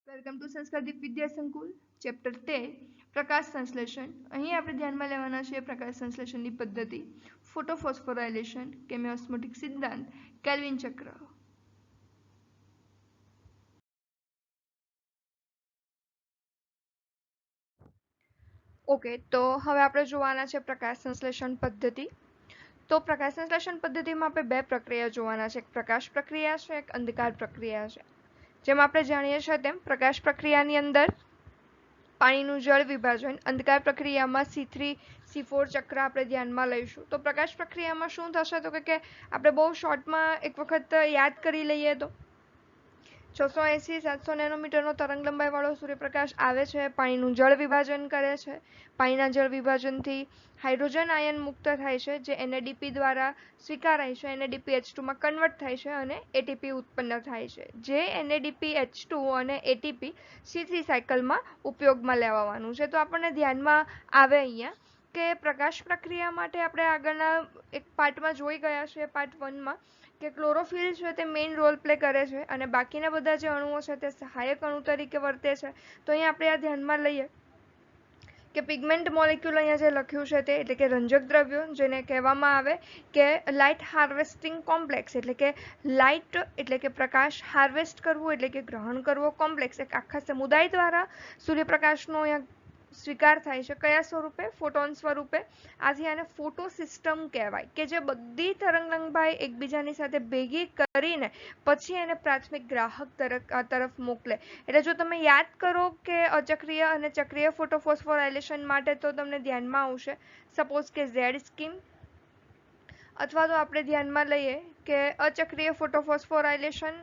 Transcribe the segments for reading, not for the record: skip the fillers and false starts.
Welcome to સંસ્કારદીપ વિદ્યા સંકુલ chapter 13 પ્રકાશ સંશ્લેષણ। અહીં આપણે ધ્યાનમાં લેવાના છે પ્રકાશ સંશ્લેષણની પદ્ધતિ, ફોટોફોસ્ફોરાયલેશન, કેમિયોસ્મોટિક સિદ્ધાંત, કેલ્વિન ચક્ર। ઓકે, તો હવે આપણે જોવાના છે પ્રકાશ સંશ્લેષણ પદ્ધતિ। તો પ્રકાશ સંશ્લેષણ પદ્ધતિમાં આપણે બે પ્રક્રિયા જોવાના છે, એક પ્રકાશ પ્રક્રિયા છે, એક અંધકાર પ્રક્રિયા છે। જેમ આપણે જાણીએ છીએ તેમ પ્રકાશ પ્રક્રિયાની અંદર પાણીનું જળ વિભાજન, અંધકાર પ્રક્રિયામાં C3 C4 ચક્ર આપણે ધ્યાનમાં લઈશું। તો પ્રકાશ પ્રક્રિયામાં શું થશે તો કે આપણે બહુ શોર્ટમાં એક વખત યાદ કરી લઈએ તો 680-700 નેનોમીટરનો તરંગ લંબાઈ વાળો સૂર્યપ્રકાશ આવે છે, પાણીનું જળ વિભાજન કરે છે, પાણીના જળ વિભાજનથી હાઇડ્રોજન આયન મુક્ત થાય છે જે NADP દ્વારા સ્વીકારાય છે, NADPH2 માં કન્વર્ટ થાય છે અને ATP ઉત્પન્ન થાય છે, જે NADPH2 અને ATP C3 સાયકલમાં ઉપયોગમાં લેવાનું છે। તો આપણને ધ્યાનમાં આવે અહીંયા કે પ્રકાશ પ્રક્રિયા માટે આપણે આગળના એક પાર્ટમાં જોઈ ગયા છે, પાર્ટ 1માં, કે ક્લોરોફિલ છે તે મેઇન રોલ પ્લે કરે છે અને બાકીના બધા જે અણુઓ છે તે સહાયક અણુ તરીકે વર્તે છે। તો અહીંયા આપણે આ ધ્યાનમાં લઈએ કે પિગમેન્ટ મોલેક્યુલ અહીંયા જે લખ્યું છે તે એટલે કે રંજક દ્રવ્યો, જેને કહેવામાં આવે કે લાઇટ હાર્વેસ્ટિંગ કોમ્પ્લેક્સ, એટલે કે લાઇટ એટલે કે પ્રકાશ હાર્વેસ્ટ કરવું એટલે કે ગ્રહણ કરવો, કોમ્પ્લેક્સ એક આખા સમુદાય દ્વારા સૂર્યપ્રકાશનો અહીંયા સ્વીકાર થાય છે, કયા સ્વરૂપે? ફોટોન સ્વરૂપે। આથી આને ફોટો સિસ્ટમ કહેવાય કે જે બધી તરંગલંબાઈ એકબીજાની સાથે ભેગી કરીને પછી એને પ્રાથમિક ગ્રાહક તરફ મોકલે। એટલે જો તમે યાદ કરો કે અચક્રીય અને ચક્રીય ફોટોફોસ્ફોરાયલેશન માટે તો તમને ધ્યાનમાં આવશે સપોઝ કે Z સ્કીમ, અથવા તો આપણે ધ્યાનમાં લઈએ કે અચક્રીય ફોટોફોસ્ફોરાયલેશન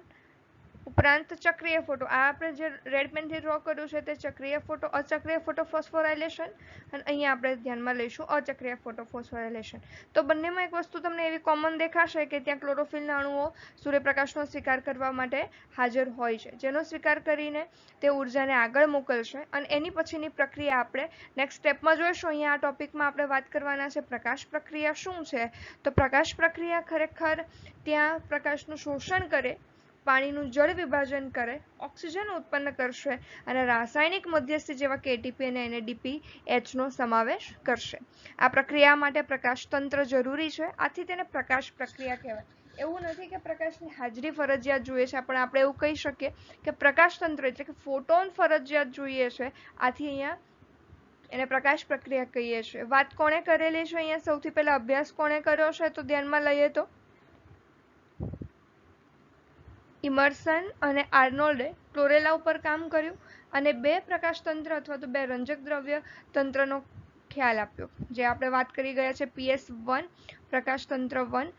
ઉપરાંત ચક્રીય ફોટો, આ આપણે જે રેડ પેનથી ડ્રો કર્યું છે તે ચક્રીય અચક્રીય ફોટોફોસ્ફોરાયલેશન, અને અહીંયા આપણે ધ્યાનમાં લઈશું અચક્રીય ફોટોફોસ્ફોરાયલેશન। તો બંનેમાં એક વસ્તુ તમને એવી કોમન દેખાશે કે ત્યાં ક્લોરોફિલના અણુઓ સૂર્યપ્રકાશનો સ્વીકાર કરવા માટે હાજર હોય છે, જેનો સ્વીકાર કરીને તે ઉર્જાને આગળ મોકલશે અને એની પછીની પ્રક્રિયા આપણે નેક્સ્ટ સ્ટેપમાં જોઈશું। અહીંયા આ ટોપિકમાં આપણે વાત કરવાના છે પ્રકાશ પ્રક્રિયા શું છે। તો પ્રકાશ પ્રક્રિયા ખરેખર ત્યાં પ્રકાશનું શોષણ કરે, પાણીનું જળ વિભાજન કરે, ઓક્સિજન ઉત્પન્ન કરશે અને રાસાયણિક મધ્યસ્થી જેવા કે ATP અને NADPH નો સમાવેશ કરશે। આ પ્રક્રિયા માટે પ્રકાશ તંત્ર જરૂરી છે, આથી તેને પ્રકાશ પ્રક્રિયા કહેવાય। એવું નથી કે પ્રકાશની હાજરી ફરજિયાત જોઈએ છે, પણ આપણે એવું કહી શકીએ કે પ્રકાશ તંત્ર એટલે કે ફોટોન ફરજિયાત જોઈએ છે, આથી અહીંયા એને પ્રકાશ પ્રક્રિયા કહીએ છીએ। વાત કોણે કરેલી છે અહીંયા? સૌથી પહેલા અભ્યાસ કોણે કર્યો છે તો ધ્યાનમાં લઈએ તો ઇમર્સન અને આર્નોલ્ડે ક્લોરેલા ઉપર કામ કર્યું અને બે પ્રકાશ તંત્ર અથવા તો બે રંજક દ્રવ્ય તંત્રનો ખ્યાલ આપ્યો, જે આપણે વાત કરી ગયા છે PS1 પ્રકાશ તંત્ર 1,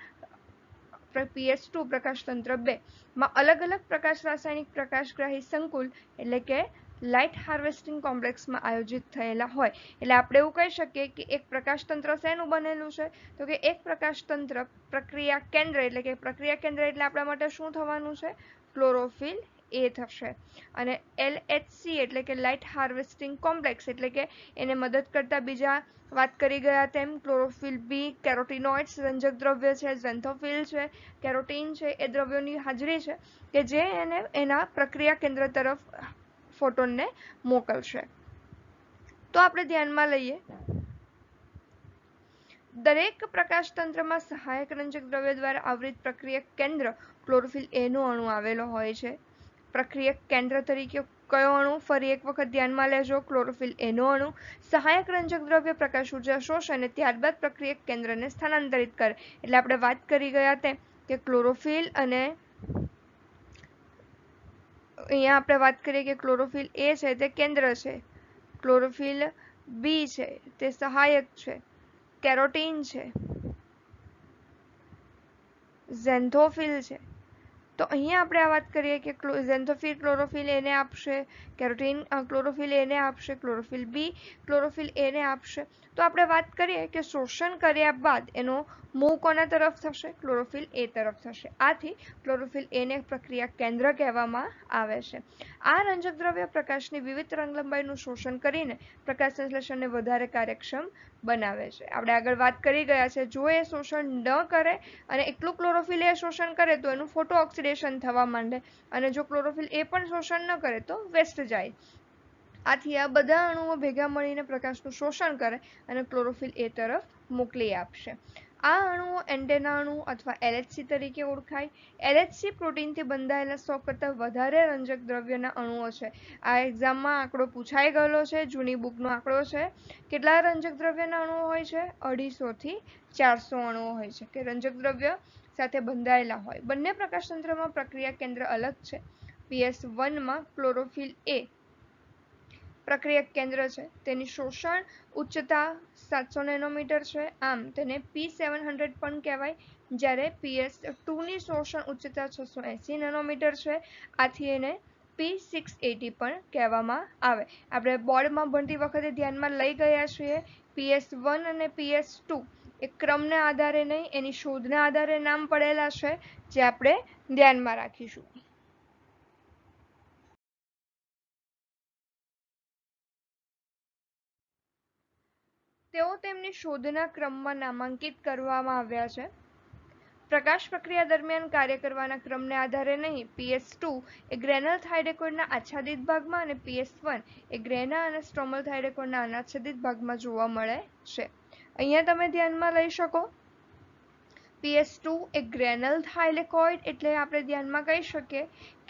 PS2 પ્રકાશ તંત્ર 2 માં અલગ અલગ પ્રકાશ રાસાયણિક પ્રકાશગ્રાહી સંકુલ એટલે કે લાઇટ હાર્વેસ્ટિંગ કોમ્પ્લેક્સમાં આયોજિત થયેલા હોય। એટલે આપણે એવું કહી શકીએ કે એક પ્રકાશ તંત્ર શેનું બનેલું છે તો કે એક પ્રકાશ તંત્ર પ્રક્રિયા કેન્દ્ર, એટલે કે પ્રક્રિયા કેન્દ્ર એટલે આપણા માટે શું થવાનું છે? ક્લોરોફિલ એ થશે, અને LHC એટલે કે લાઇટ હાર્વેસ્ટિંગ કોમ્પ્લેક્સ એટલે કે એને મદદ કરતા બીજા વાત કરી ગયા તેમ ક્લોરોફિલ બી, કેરોટીનોઇડ્સ રંજક દ્રવ્ય છે, ઝેન્થોફિલ છે, કેરોટીન છે, એ દ્રવ્યોની હાજરી છે કે જે એને એના પ્રક્રિયા કેન્દ્ર તરફ ફોટોનને મોકલશે। તો આપણે ધ્યાનમાં લઈએ દરેક પ્રકાશ તંત્રમાં સહાયક રંજક દ્રવ્ય દ્વારા આવૃત પ્રક્રિયક કેન્દ્ર ક્લોરોફિલ એ નો અણુ આવેલો હોય છે। પ્રક્રિયક કેન્દ્ર તરીકે કયો અણુ? ફરી એક વખત ધ્યાનમાં લેજો, ક્લોરોફિલ એ નો અણુ। સહાયક રંજક દ્રવ્ય પ્રકાશ ઉર્જા શોષે અને ત્યારબાદ પ્રક્રિયક કેન્દ્રને સ્થાનાંતરિત કરે। એટલે આપણે વાત કરી ગયા તેમ કે ક્લોરોફિલ અને અહીંયા આપણે વાત કરીએ કે ક્લોરોફિલ એ છે તે કેન્દ્ર છે, ક્લોરોફિલ બી છે તે સહાયક છે, કેરોટીન છે, ઝેન્થોફિલ છે। તો અહીંયા આપણે આ વાત કરીએ કે ઝેન્થોફિલ ક્લોરોફિલ એને આપશે, કેરોટીન ક્લોરોફિલ એને આપશે, ક્લોરોફિલ બી ક્લોરોફિલ એને આપશે। તો આપણે વાત કરીએ કે શોષણ કર્યા બાદ એનો મૂવ કોના તરફ થશે? ક્લોરોફિલ એ તરફ થશે. આથી ક્લોરોફિલ એને પ્રક્રિયા કેન્દ્ર કહેવામાં આવે છે. આ રંજક દ્રવ્ય પ્રકાશની વિવિધ તરંગલંબાઈનું શોષણ કરીને પ્રકાશ સંશ્લેષણને વધારે કાર્યક્ષમ બનાવે છે. આપણે આગળ વાત કરી ગયા છે, જો એ શોષણ ન કરે અને એકલું ક્લોરોફિલ એ શોષણ કરે તો એનું ફોટો ઓક્સિડેશન થવા માંડે, અને જો ક્લોરોફિલ એ પણ શોષણ ન કરે તો વેસ્ટ જાય. આથી આ બધા અણુઓ ભેગા મળીને પ્રકાશનું શોષણ કરે અને ક્લોરોફિલ એ તરફ મોકલી આપશે. આ અણુઓ એન્ટેના અણુ અથવા LHC તરીકે ઓળખાય. LHC પ્રોટીનથી બંધાયેલા 100 કરતાં વધારે રંજક દ્રવ્યના અણુઓ છે. આ એક્ઝામમાં આંકડો પૂછાઈ ગયેલો છે, જૂની બુકનો આંકડો છે. કેટલા રંજક દ્રવ્યના અણુઓ હોય છે? 250 થી 400 અણુઓ હોય છે કે રંજક દ્રવ્ય સાથે બંધાયેલા હોય. બંને પ્રકાશતંત્રમાં પ્રક્રિયા કેન્દ્ર અલગ છે. PS1 માં ક્લોરોફિલ એ પ્રક્રિયક કેન્દ્ર છે. તેની શોષણ ઉચ્ચતા 700 નેનોમીટર છે, આમ તેને P700 પણ કહેવાય. જ્યારે PS2 ની શોષણ ઉચ્ચતા 680 નેનોમીટર છે, આથી એને P680 પણ કહેવામાં આવે. આપણે બોર્ડમાં ભણતી વખતે ધ્યાનમાં લઈ ગયા છીએ. PS1 અને PS2 એ ક્રમના આધારે નહીં, એની શોધના આધારે નામ પડેલા છે, જે આપણે ધ્યાનમાં રાખીશું. તેઓ તેમની શોધના ક્રમમાં નામાંકિત કરવામાં આવ્યા છે. પ્રકાશ પ્રક્રિયા દરમિયાન કાર્ય કરવાના ક્રમને આધારે નહીં. PS2 એ ગ્રેનલ થાઇલેકોઇડના આચ્છાદિત ભાગમાં અને PS1 એ ગ્રેના અને સ્ટ્રોમલ થાઇલેકોઇડના અનાચ્છાદિત ભાગમાં જોવા મળે છે. અહીંયા તમે ધ્યાનમાં લઈ શકો. PS2 એ ગ્રેનલ થાઇલેકોઇડ એટલે આપણે ધ્યાનમાં કહી શકીએ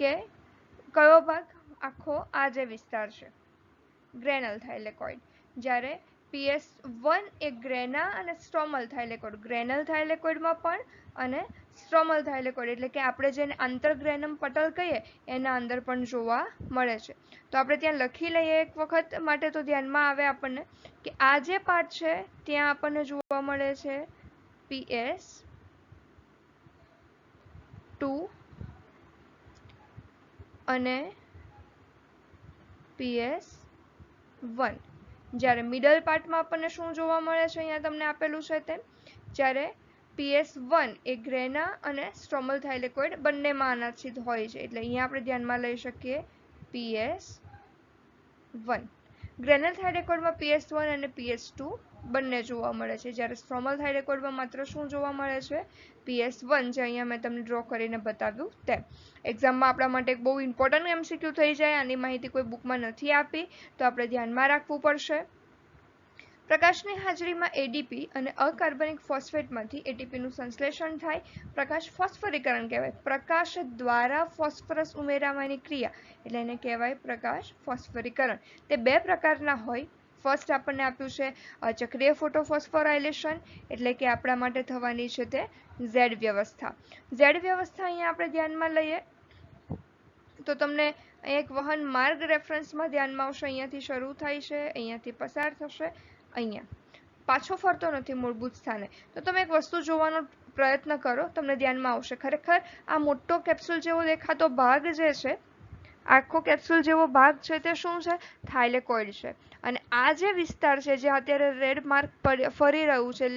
કે કયો ભાગ? આખો આ જે વિસ્તાર છે, ગ્રેનલ થાઇલેકોઇડ. જ્યારે PS1 એ ગ્રેના અને સ્ટ્રોમલ થાઇલેકોઇડ, ગ્રેનલ થાઇલેકોઇડમાં પણ અને સ્ટ્રોમલ થાઇલેકોઇડ એટલે કે આપણે જેને આંતરગ્રેનમ પટલ કહીએ એના અંદર પણ જોવા મળે છે. તો આપણે ત્યાં લખી લઈએ એક વખત માટે, તો ધ્યાનમાં આવે આપણને કે આ જે પાર્ટ છે ત્યાં આપણને જોવા મળે છે PS2 અને PS1. જ્યારે મિડલ પાર્ટમાં આપણને શું જોવા મળે છે? અહીંયા તમને આપેલું છે તેમ. જ્યારે PS1 એ ગ્રેના અને સ્ટ્રોમલ થાઇલેકોઇડ બંનેમાં અનાચ્છિત હોય છે, એટલે અહીંયા આપણે ધ્યાનમાં લઈ શકીએ PS1. ગ્રેનલ થાઇલેકોઇડમાં PS1 અને PS2 બંને જોવા મળે છે, જ્યારે સ્ટ્રોમલ થાઇલેકોઇડમાં માત્ર શું જોવા મળે છે? PS1, જે અહીંયા મેં તમને ડ્રો કરીને બતાવ્યું તેમ. એક્ઝામમાં આપણા માટે એક બહુ ઇમ્પોર્ટન્ટ MCQ થઈ જાય. આની માહિતી કોઈ બુકમાં નથી આપી, તો આપણે ધ્યાનમાં રાખવું પડશે. પ્રકાશની હાજરીમાં એડીપી અને અકાર્બનિક ફોસ્ફેટમાંથી એટીપીનું સંશ્લેષણ થાય. પ્રકાશ ફોસ્ફરીકરણ કહેવાય. પ્રકાશ દ્વારા ફોસ્ફરસ ઉમેરાવાની ક્રિયા એટલે એને કહેવાય પ્રકાશ ફોસ્ફરીકરણ. તે બે પ્રકારના હોય. ફર્સ્ટ આપણને આપ્યું છે ચક્રીય ફોટોફોસ્ફોરાયલેશન, એટલે કે આપણા માટે થવાની છે તે ઝેડ વ્યવસ્થા. ઝેડ વ્યવસ્થા અહીંયા આપણે ધ્યાનમાં લઈએ તો તમને એક વહન માર્ગ રેફરન્સમાં ધ્યાનમાં આવશે. અહીંયાથી શરૂ થાય છે, અહીંયાથી પસાર થશે, અહીંયા પાછો ફરતો નથી મૂળભૂત સ્થાને. તો તમે એક વસ્તુ જોવાનો પ્રયત્ન કરો, તમને ધ્યાનમાં આવશે. ખરેખર આ મોટો કેપ્સ્યુલ જેવો દેખાતો ભાગ જે છે, આખો કેપ્સ્યુલ જેવો ભાગ છે તે શું છે? થાઇલેકોઇડ છે. અને આ જે વિસ્તાર છે, જે અત્યારે રેડ માર્ક ફરી રહ્યું છે,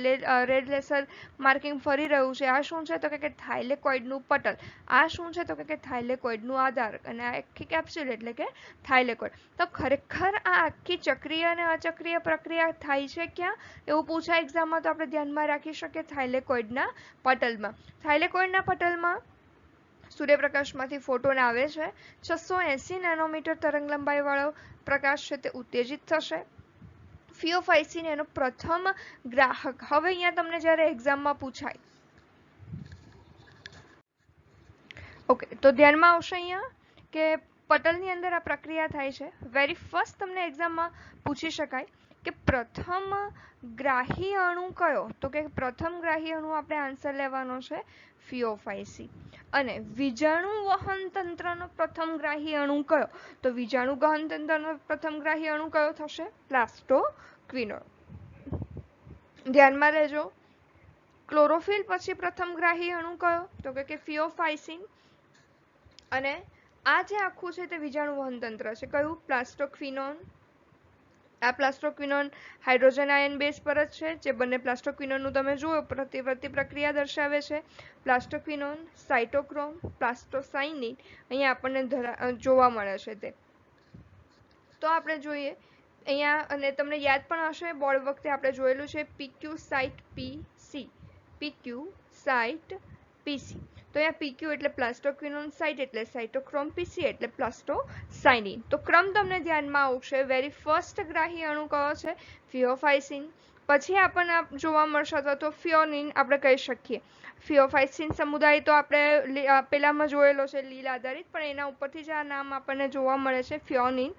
રેડ લેસર માર્કિંગ ફરી રહ્યું છે, આ શું છે? તો કે થાઇલેકોઇડનું પટલ. આ શું છે? તો કે થાઇલેકોઇડનું આધાર. અને આ આખી કેપ્સ્યુલ એટલે કે થાઇલેકોઇડ. તો ખરેખર આ આખી ચક્રીય અને અચક્રીય પ્રક્રિયા થાય છે ક્યાં? એવું પૂછાય એક્ઝામમાં, તો આપણે ધ્યાનમાં રાખી શકીએ થાઇલેકોઇડના પટલમાં. થાઇલેકોઇડના પટલમાં સૂર્યપ્રકાશમાંથી ફોટોન આવે છે. 680 નેનોમીટર તરંગલંબાઈ વાળો પ્રકાશ છે તે ઉત્તેજિત થશે. ફિયોફાઇસિન એનો પ્રથમ ગ્રાહક. હવે અહીંયા તમને જ્યારે એક્ઝામમાં પૂછાય, ઓકે, તો ધ્યાનમાં આવશે અહીંયા કે પટલની અંદર આ પ્રક્રિયા થાય છે. વેરી ફર્સ્ટ તમને એક્ઝામમાં પૂછી શકાય કે પ્રથમ ગ્રાહી અણુ કયો? તો કે પ્રથમ ગ્રાહી અણુ આપણે આન્સર લેવાનો છે ફિયોફાઇસી. અને વિજાણુ વહન તંત્રનો પ્રથમ ગ્રાહી અણુ કયો? તો વિજાણુ વહન તંત્રનો પ્રથમ ગ્રાહી અણુ કયો થશે? પ્લાસ્ટોક્વિનોન. ધ્યાનમાં લેજો. ક્લોરોફિલ પછી પ્રથમ ગ્રાહી અણુ કયો? તો કે ફિયોફાઇસિન. અને આ જે આખું છે તે વિજાણુ વહન તંત્ર છે. કયું? પ્લાસ્ટોક્વિનોન. આ પ્લાસ્ટોક્વિનોન હાઇડ્રોજન આયન બેઝ પર જ છે, જે બંને પ્લાસ્ટોક્વિનોનનું તમે જુઓ પ્રતિવર્તી પ્રક્રિયા દર્શાવે છે. પ્લાસ્ટોક્વિનોન, સાઇટોક્રોમ, પ્લાસ્ટોસાઇનિન અહીંયા આપણને જોવા મળે છે. તે તો આપણે જોઈએ અહીંયા, અને તમને યાદ પણ હશે બોર્ડ વખતે આપણે જોયેલું છે PQ site PC, PQ site PC. તો અહીંયા PQ એટલે પ્લાસ્ટોક્વિનોન, સાઇટ એટલે સાઇટોક્રોમ, PC એટલે પ્લાસ્ટોસાઇનિન. તો ક્રમ તમને ધ્યાનમાં આવશે. વેરી ફર્સ્ટ ગ્રાહી અણુ કયો છે? ફિયોફાઇસિન. પછી આપણને જોવા મળશે, અથવા તો ફિયોનિન આપણે કહી શકીએ. ફિયોફાઇસિન સમુદાય તો આપણે પેલામાં જોયેલો છે લીલ આધારિત, પણ એના ઉપરથી જ આ નામ આપણને જોવા મળે છે ફિયોનિન.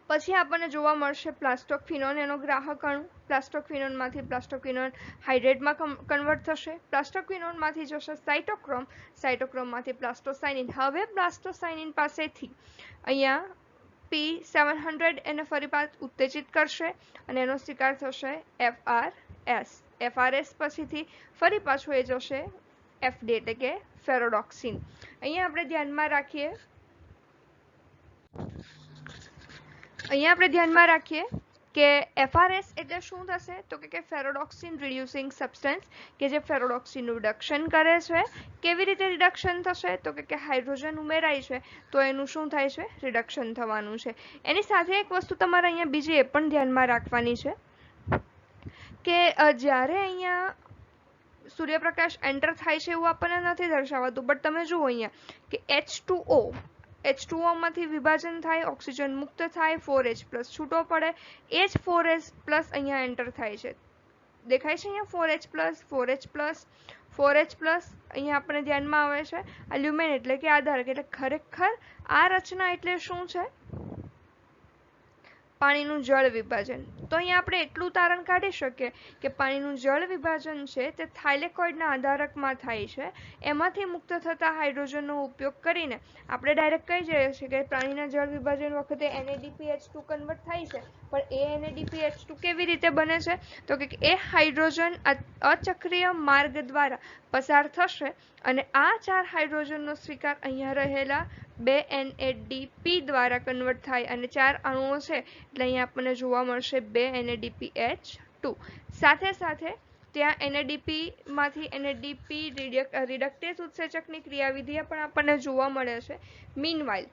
પછી આપણને જોવા મળશે પ્લાસ્ટોક્વિનોન, એનો ગ્રાહક અણુ. પ્લાસ્ટોક્વિનોનમાંથી પ્લાસ્ટોક્વિનોન હાઇડ્રેટમાં કન્વર્ટ થશે. પ્લાસ્ટોક્વિનોનમાંથી જશે સાઇટોક્રોમ, સાઇટોક્રોમમાંથી પ્લાસ્ટોસાઇનિન. હવે પ્લાસ્ટોસાઇનિન પાસેથી અહીંયા P700 એને ફરી પાછું ઉત્તેજિત કરશે અને એનો શિકાર થશે FRS. FRS પછીથી ફરી પાછું એ જશે FD એટલે કે ફેરોડોક્સિન. અહીંયા આપણે ધ્યાનમાં રાખીએ કે FRS એટલે શું થશે? તો કે ફેરોડોક્સિન રિડ્યુસિંગ સબસ્ટન્સ, કે જે ફેરોડોક્સિનનું રિડક્શન કરે છે. કેવી રીતે રિડક્શન થશે? તો કે હાઇડ્રોજન ઉમેરાય છે તો એનું શું થાય છે? રિડક્શન થવાનું છે. એની સાથે એક વસ્તુ તમારે અહીંયા બીજી એ પણ ધ્યાનમાં રાખવાની છે કે જ્યારે અહીંયા સૂર્યપ્રકાશ એન્ટર થાય છે એવું આપણને નથી દર્શાવાતું, બટ તમે જુઓ અહીંયા કે H2O માંથી વિભાજન થાય, ઓક્સિજન મુક્ત થાય, 4H+ છૂટો પડે, એ જ 4H+ અહીંયા એન્ટર થાય છે. દેખાય છે અહીંયા 4H+, 4H+, અહીંયા આપણે ધ્યાનમાં આવે છે આ લ્યુમેન એટલે કે આધારક. એટલે ખરેખર આ રચના એટલે શું છે? પાણીનું જળ વિભાજન. તો અહીંયા આપણે એટલું તારણ કાઢી શકીએ કે પાણીનું જળ વિભાજન છે તે થાઇલેકોઇડના આધારકમાં થાય છે. એમાંથી મુક્ત થતા હાઇડ્રોજનનો ઉપયોગ કરીને આપણે ડાયરેક્ટ કહી જઈએ છીએ કે પાણીના જળ વિભાજન વખતે NADPH2 કન્વર્ટ થાય છે. પણ એ NADPH2 કેવી રીતે બને છે? તો કે એ હાઇડ્રોજન અચક્રીય માર્ગ દ્વારા પસાર થશે અને આ 4 હાઇડ્રોજનનો સ્વીકાર અહીંયા રહેલા 2 NADP દ્વારા કન્વર્ટ થાય અને 4 અણુઓ છે એટલે અહીંયા આપણને જોવા મળશે 2 NADPH2. સાથે સાથે ત્યાં NADP માંથી NADP રિડક્ટેઝ ઉત્સેચકની ક્રિયાવિધિ પણ આપણને જોવા મળે છે. મીનવાઇલ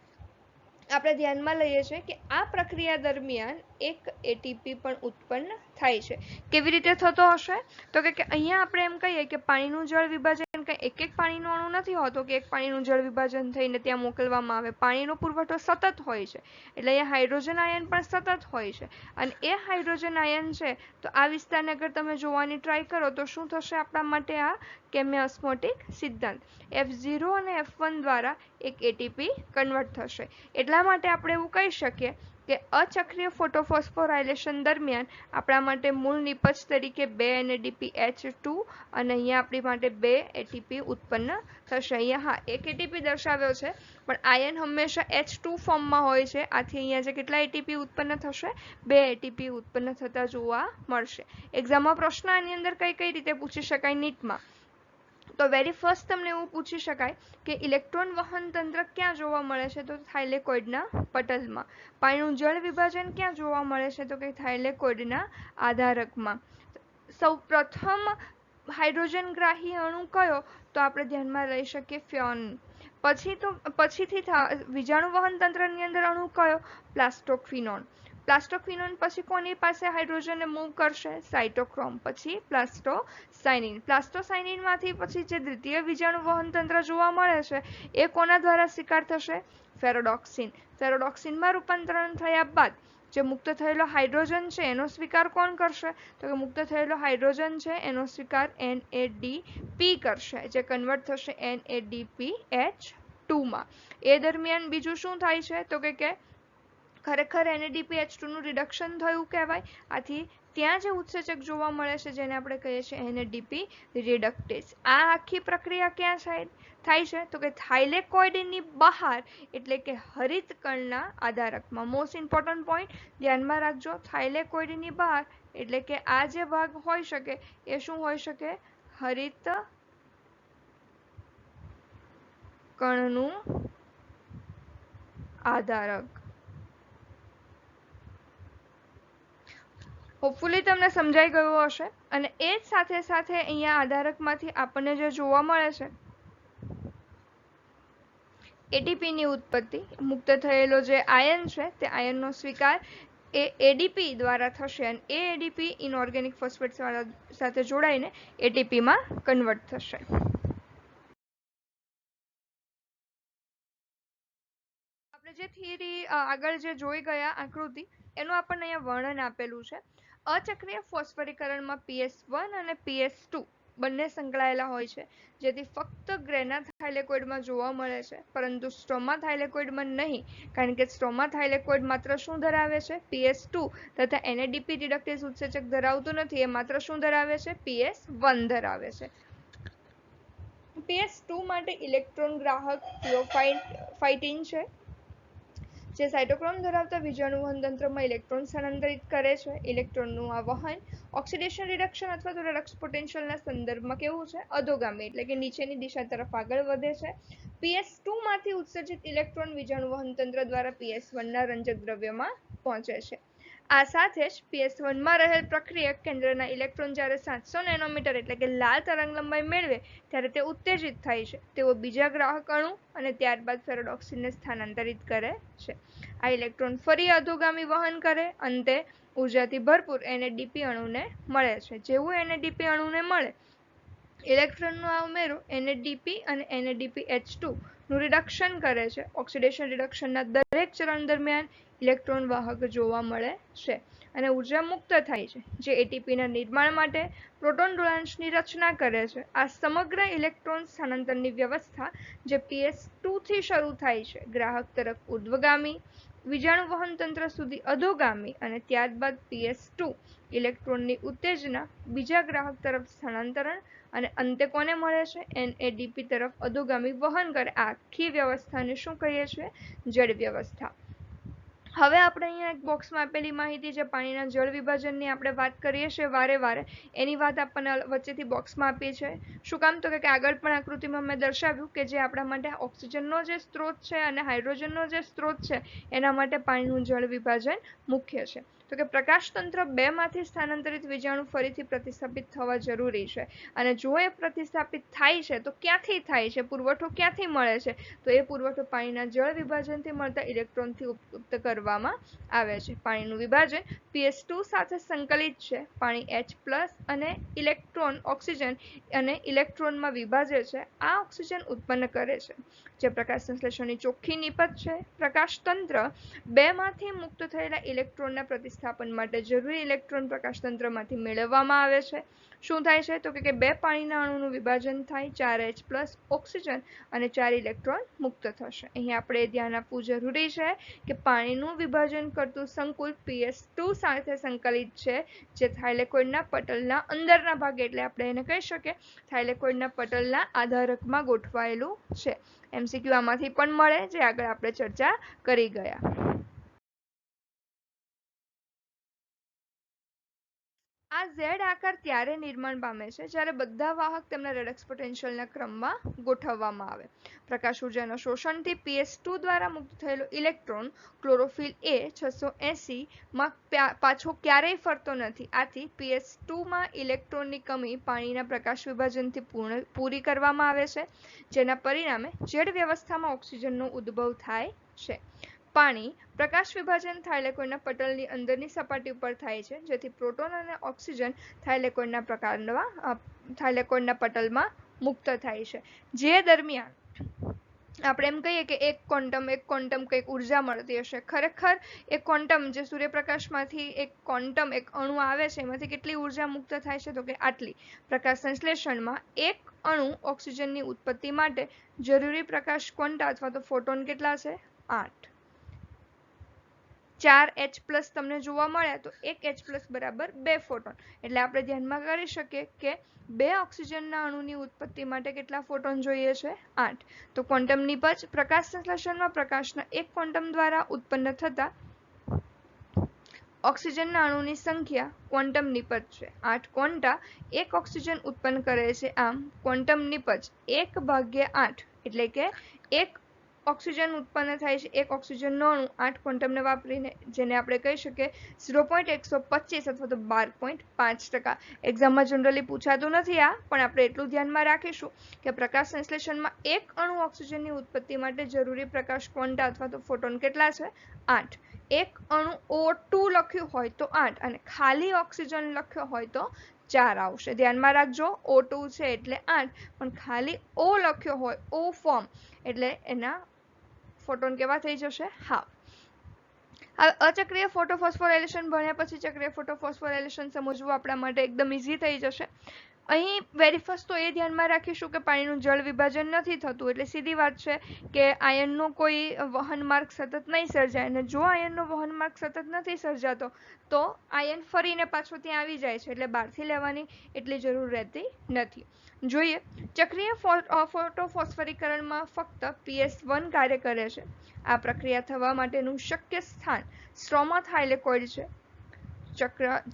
આપણે ધ્યાનમાં લઈએ છીએ કે આ પ્રક્રિયા દરમિયાન એક ATP પણ ઉત્પન્ન થાય છે. કેવી રીતે થતો હશે? તો કે અહીંયા આપણે એમ કહીએ કે પાણીનું જળ વિભાજન એક પાણીનો અણુ નથી હોતો કે એક પાણીનું જળ વિભાજન થઈને ત્યાં મોકલવામાં આવે. પાણીનો પુરવઠો સતત હોય છે, એટલે અહીંયા હાઇડ્રોજન આયન પણ સતત હોય છે. અને એ હાઇડ્રોજન આયન છે તો આ વિસ્તારને અગર તમે જોવાની ટ્રાય કરો તો શું થશે આપણા માટે? આ કેમિયોસ્મોટિક સિદ્ધાંત F0 અને F1 દ્વારા એક ATP કન્વર્ટ થશે. એટલા માટે આપણે એવું કહી શકીએ કે અચક્રીય ફોટોફોસ્ફોરાયલેશન દરમિયાન આપણા માટે મૂળ નિપજ તરીકે 2 NADPH2 અને અહીંયા આપણી માટે 2 ATP ઉત્પન્ન થશે. અહીંયા એક ATP દર્શાવ્યો છે, પણ આયન હંમેશા H2 ફોર્મમાં હોય છે. આથી અહીંયા જે કેટલા ATP ઉત્પન્ન થશે? 2 ATP ઉત્પન્ન થતા જોવા મળશે. એક્ઝામમાં પ્રશ્ન આની અંદર કઈ રીતે પૂછી શકાય નીટમાં? તો વેરી ફર્સ્ટ તમને એવું પૂછી શકાય કે ઇલેક્ટ્રોન વહન તંત્ર ક્યાં જોવા મળે છે? તો થાઇલેકોઇડના પટલમાં. પાણીનું જળ વિભાજન ક્યાં જોવા મળે છે? તો કે થાઇલેકોઇડના આધારકમાં. સૌ પ્રથમ હાઇડ્રોજન ગ્રાહી અણુ કયો? તો આપણે ધ્યાનમાં લઈ શકીએ ફિયોનિન. પછીથી વીજાણુ વહન તંત્રની અંદર અણુ કયો? પ્લાસ્ટોક્વિનોન. પ્લાસ્ટોક્વિનોન પછી કોની પાસે હાઇડ્રોજનને મૂવ કરશે? સાઇટોક્રોમ. પછી પ્લાસ્ટોસાઇનિન. પ્લાસ્ટોસાઇનિનમાંથી પછી જે દ્વિતીય વીજાણુ વહન તંત્ર જોવા મળે છે એ કોના દ્વારા સ્વીકાર થશે? ફેરોડોક્સિન. ફેરોડોક્સિનમાં રૂપાંતરણ થયા બાદ જે મુક્ત થયેલો હાઇડ્રોજન છે એનો સ્વીકાર કોણ કરશે? તો કે મુક્ત થયેલો હાઇડ્રોજન છે એનો સ્વીકાર NADP કરશે, જે કન્વર્ટ થશે NADPH2 માં. એ દરમિયાન બીજું શું થાય છે? તો કે ખરેખર NADPH2 નું રિડક્શન થયું કહેવાય. આથી ત્યાં જે ઉત્સેચક જોવા મળે છે જેને આપણે કહીએ છીએ NADP રિડક્ટેઝ. આ આખી પ્રક્રિયા ક્યાં થાય છે? તો કે થાઇલેકોઇડની બહાર, એટલે કે હરિત કણના આધારકમાં. મોસ્ટ ઇમ્પોર્ટન્ટ પોઈન્ટ ધ્યાનમાં રાખજો. થાઇલેકોઇડની બહાર એટલે કે આ જે ભાગ હોઈ શકે એ શું હોઈ શકે? હરિત કણનું આધારક. હોપફુલી તમને સમજાઈ ગયું હશે। અને એ જ સાથે સાથે અહીંયા આધારકમાંથી આપણને જે જોવા મળે છે એટીપીની ઉત્પત્તિ, મુક્ત થયેલો જે આયન છે તે આયનનો સ્વીકાર એ એડીપી દ્વારા થશે અને એ એડીપી ઇનઓર્ગેનિક ફોસ્ફેટ સાથે જોડાઈને એટીપીમાં કન્વર્ટ થશે। આપણે જે થિયરી આગળ જે જોઈ ગયા આકૃતિ એનું આપણને અહીંયા વર્ણન આપેલું છે। અચક્રીય ફોસ્ફરીકરણમાં PS1 અને PS2 બંને સંકળાયેલા હોય છે, જેથી ફક્ત ગ્રેના થાઇલેકોઇડમાં જોવા મળે છે, પરંતુ સ્ટ્રોમા થાઇલેકોઇડમાં નહીં, કારણ કે સ્ટ્રોમા થાઇલેકોઇડ માત્ર શું ધરાવે છે? PS2 તથા NADP રિડક્ટેઝ ઉત્સેચક ધરાવતું નથી, એ માત્ર શું ધરાવે છે? PS1 ધરાવે છે। PS2 માટે ઇલેક્ટ્રોન ગ્રાહક થિયોફાઇટિન છે, જે સાયટોક્રોમ ધરાવતા વિજાણુવહન તંત્રમાં ઇલેક્ટ્રોન સ્થાનાંતરિત કરે છે। ઇલેક્ટ્રોનનું આ વહન ઓક્સિડેશન રિડક્શન અથવા તો રેડોક્સ પોટેન્શિયલના સંદર્ભમાં કેવું છે? અધોગામી, એટલે કે નીચેની દિશા તરફ આગળ વધે છે। PS2 માંથી ઉત્સર્જિત ઇલેક્ટ્રોન વિજાણુવહન તંત્ર દ્વારા PS1 ના રંજક દ્રવ્યમાં પહોંચે છે। આ સાથે જ PS1 માં રહેલ પ્રક્રિયક કેન્દ્રના ઇલેક્ટ્રોન જ્યારે 700 નેનોમીટર એટલે કે લાલ તરંગલંબાઇ મેળવે ત્યારે તે ઉત્તેજિત થાય છે। તેઓ બીજા ગ્રાહક અણુ અને ત્યારબાદ ફેરોડોક્સિનને સ્થાનાંતરિત કરે છે। આ ઇલેક્ટ્રોન ફરી અધોગામી વહન કરે, અંતે ઉર્જાથી ભરપૂર NADP અણુને મળે છે। જેવું NADP અણુને મળે, ઇલેક્ટ્રોનનું આ ઉમેરો NADP અને NADPH2 નું રિડક્શન કરે છે। ઓક્સિડેશન રિડક્શનના દરેક ચરણ દરમિયાન ઇલેક્ટ્રોન વાહક જોવા મળે છે અને ઉર્જા મુક્ત થાય છે, જે એટીપીના નિર્માણ માટે પ્રોટોન ડોલાન્સની રચના કરે છે। આ સમગ્ર ઇલેક્ટ્રોન સ્થાનાંતરની વ્યવસ્થા જે PS2 થી શરૂ થાય છે, ગ્રાહક તરફ ઉર્ધ્વગામી, વિજાણુવહન તંત્ર સુધી અધોગામી અને ત્યારબાદ PS2 ઇલેક્ટ્રોનની ઉત્તેજના, બીજા ગ્રાહક તરફ સ્થાનાંતરણ અને અંતે કોને મળે છે? NADP તરફ અધોગામી વહન કરે। આખી વ્યવસ્થાને શું કહીએ છીએ? જળ વ્યવસ્થા। હવે આપણે અહીંયા એક બોક્સમાં આપેલી માહિતી, જે પાણીના જળ વિભાજનની આપણે વાત કરીએ છીએ વારે વારે, એની વાત આપણને વચ્ચેથી બોક્સમાં આપી છે। શું કામ? તો કે આગળ પણ આકૃતિમાં મેં દર્શાવ્યું કે જે આપણા માટે ઓક્સિજનનો જે સ્ત્રોત છે અને હાઇડ્રોજનનો જે સ્ત્રોત છે એના માટે પાણીનું જળ વિભાજન મુખ્ય છે। તો કે પ્રકાશતંત્ર 2 માંથી સ્થાનાંતરિત વિજાણુ ફરીથી પ્રતિસ્થાપિત થવા જરૂરી છે, અને જો એ પ્રતિસ્થાપિત થાય છે તો ક્યાંથી થાય છે? પુરવઠો ક્યાંથી મળે છે? તો એ પુરવઠો પાણીના જળ વિભાજનથી મળતા ઇલેક્ટ્રોનથી ઉપયુક્ત કરવામાં આવે છે। પાણીનું વિભાજન PS2 સાથે સંકલિત છે। પાણી H+ અને ઇલેક્ટ્રોન ઓક્સિજન અને ઇલેક્ટ્રોનમાં વિભાજે છે। આ ઓક્સિજન ઉત્પન્ન કરે છે, જે પ્રકાશ સંશ્લેષણની ચોખ્ખી નિપજ છે। પ્રકાશતંત્ર 2 માંથી મુક્ત થયેલા ઇલેક્ટ્રોનના પ્રતિસ્થાપન માટે જરૂરી ઇલેક્ટ્રોન પ્રકાશતંત્રમાંથી મેળવવામાં આવે છે। શું થાય છે? તો કે 2 પાણીના અણુનું વિભાજન થાય, 4 H+ ઓક્સિજન અને 4 ઇલેક્ટ્રોન મુક્ત થશે। અહીં આપણે ધ્યાન આપવું જરૂરી છે કે પાણીનું વિભાજન કરતું સંકુલ PS2 સાથે સંકલિત છે, જે થાઇલેકોઇડના પટલના અંદરના ભાગે, એટલે આપણે એને કહી શકીએ થાઇલેકોઇડના પટલના આધારકમાં ગોઠવાયેલું છે। MCQ આમાંથી પણ મળે, જે આગળ આપણે ચર્ચા કરી ગયા। આ Z આકાર ત્યારે નિર્માણ પામે છે જ્યારે બધા વાહક તેમના રેડોક્સ પોટેન્શિયલના ક્રમમાં ગોઠવવામાં આવે। પ્રકાશ ઉર્જાના શોષણથી PS2 દ્વારા મુક્ત થયેલો ઇલેક્ટ્રોન ક્લોરોફિલ A 680 માં પાછો ક્યારેય ફરતો નથી। આથી PS2 માં ઇલેક્ટ્રોનની કમી પાણીના પ્રકાશ વિભાજનથી પૂરી કરવામાં આવે છે, જેના પરિણામે જળ વ્યવસ્થામાં ઓક્સિજનનો ઉદ્ભવ થાય છે। પાણી પ્રકાશ વિભાજન થાઇલેકોઇડના પટલની અંદરની સપાટી ઉપર થાય છે, જેથી પ્રોટોન અને ઓક્સિજન થાઇલેકોઇડના પટલમાં મુક્ત થાય છે। જે દરમિયાન આપણે એમ કહીએ કે એક ક્વોન્ટમ કંઈક ઉર્જા મળતી હશે, ખરેખર એક ક્વોન્ટમ જે સૂર્યપ્રકાશમાંથી એક અણુ આવે છે એમાંથી કેટલી ઉર્જા મુક્ત થાય છે? તો કે આટલી। પ્રકાશ સંશ્લેષણમાં એક અણુ ઓક્સિજનની ઉત્પત્તિ માટે જરૂરી પ્રકાશ ક્વોન્ટા અથવા તો ફોટોન કેટલા છે? 8। 4 H+ તમને જોવા મળ્યા તો 1 H+ બરાબર 2 ફોટોન, એટલે આપણે ધ્યાનમાં કરી શકીએ કે 2 ઓક્સિજનના અણુની ઉત્પત્તિ માટે કેટલા ફોટોન જોઈએ છે? 8। તો ક્વોન્ટમ નિપજ પ્રકાશ સંશ્લેષણમાં પ્રકાશના એક ક્વોન્ટમ દ્વારા ઉત્પન્ન થતા ઓક્સિજનના અણુની સંખ્યા ક્વોન્ટમ નિપજ છે। 8 ક્વોન્ટા 1 ઓક્સિજન ઉત્પન્ન કરે છે। આમ ક્વોન્ટમ નિપજ 1/8 એટલે કે 1 ઓક્સિજન ઉત્પન્ન થાય છે એક ઓક્સિજનનો અણુ 8 ક્વોન્ટમને વાપરીને, જેને આપણે કહી શકીએ 0.125 અથવા તો 12.5%. એક્ઝામમાં જનરલી પૂછાતું નથી આ, પણ આપણે એટલું ધ્યાનમાં રાખીશું કે પ્રકાશ સંશ્લેષણમાં એક અણુ ઓક્સિજનની ઉત્પત્તિ માટે જરૂરી પ્રકાશ ક્વોન્ટા અથવા તો ફોટોન કેટલા છે? 8. એક અણુ O2 લખ્યું હોય તો 8 અને ખાલી ઓક્સિજન લખ્યો હોય તો 4 આવશે. ધ્યાનમાં રાખજો, O2 છે એટલે 8, પણ ખાલી O લખ્યો હોય, O ફોર્મ, એટલે એના ફોટોન કેવા થઈ જશે? હાફ. હવે અચક્રીય ફોટોફોસ્ફોરાયલેશન ભણ્યા પછી ચક્રીય ફોટોફોસ્ફોરાયલેશન સમજવું આપણા માટે એકદમ ઈઝી થઈ જશે. અહીં વેરી ફર્સ્ટ તો એ ધ્યાનમાં રાખીશું કે પાણીનું જળ વિભાજન નથી થતું, એટલે સીધી વાત છે કે આયનનો કોઈ વહન માર્ગ સતત નહીં સર્જાય, અને જો આયનનો વહન માર્ગ સતત નથી સર્જાતો તો આયન ફરીને પાછો ત્યાં આવી જાય છે, એટલે બહારથી લેવાની એટલી જરૂર રહેતી નથી. જોઈએ, ચક્રીય ફોટોફોસ્ફરીકરણમાં ફક્ત PS1 કાર્ય કરે છે. આ પ્રક્રિયા થવા માટેનું શક્ય સ્થાન સ્ટ્રોમા થાઇલેકોઇડ છે.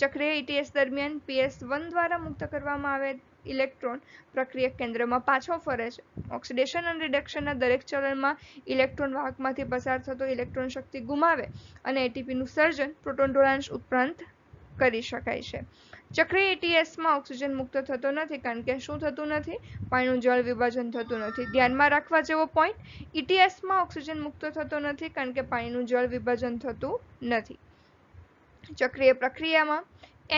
ચક્રીય ETS દરમિયાન PS1 દ્વારા મુક્ત કરવામાં આવેલ ઇલેક્ટ્રોન પ્રક્રિયક કેન્દ્રમાં પાછો ફરે છે. ઓક્સિડેશન અને રિડક્શનના દરેક ચરણમાં ઇલેક્ટ્રોન વાહકમાંથી પસાર થતો ઇલેક્ટ્રોન શક્તિ ગુમાવે અને એટીપીનું સર્જન પ્રોટોન ઢોળાંશ ઉપરાંત કરી શકાય છે. ચક્રીય ETSમાં ઓક્સિજન મુક્ત થતો નથી, કારણ કે શું થતું નથી? પાણીનું જળ વિભાજન થતું નથી. ધ્યાનમાં રાખવા જેવો પોઈન્ટ, ETSમાં ઓક્સિજન મુક્ત થતો નથી કારણ કે પાણીનું જળ વિભાજન થતું નથી. ચક્રીય પ્રક્રિયામાં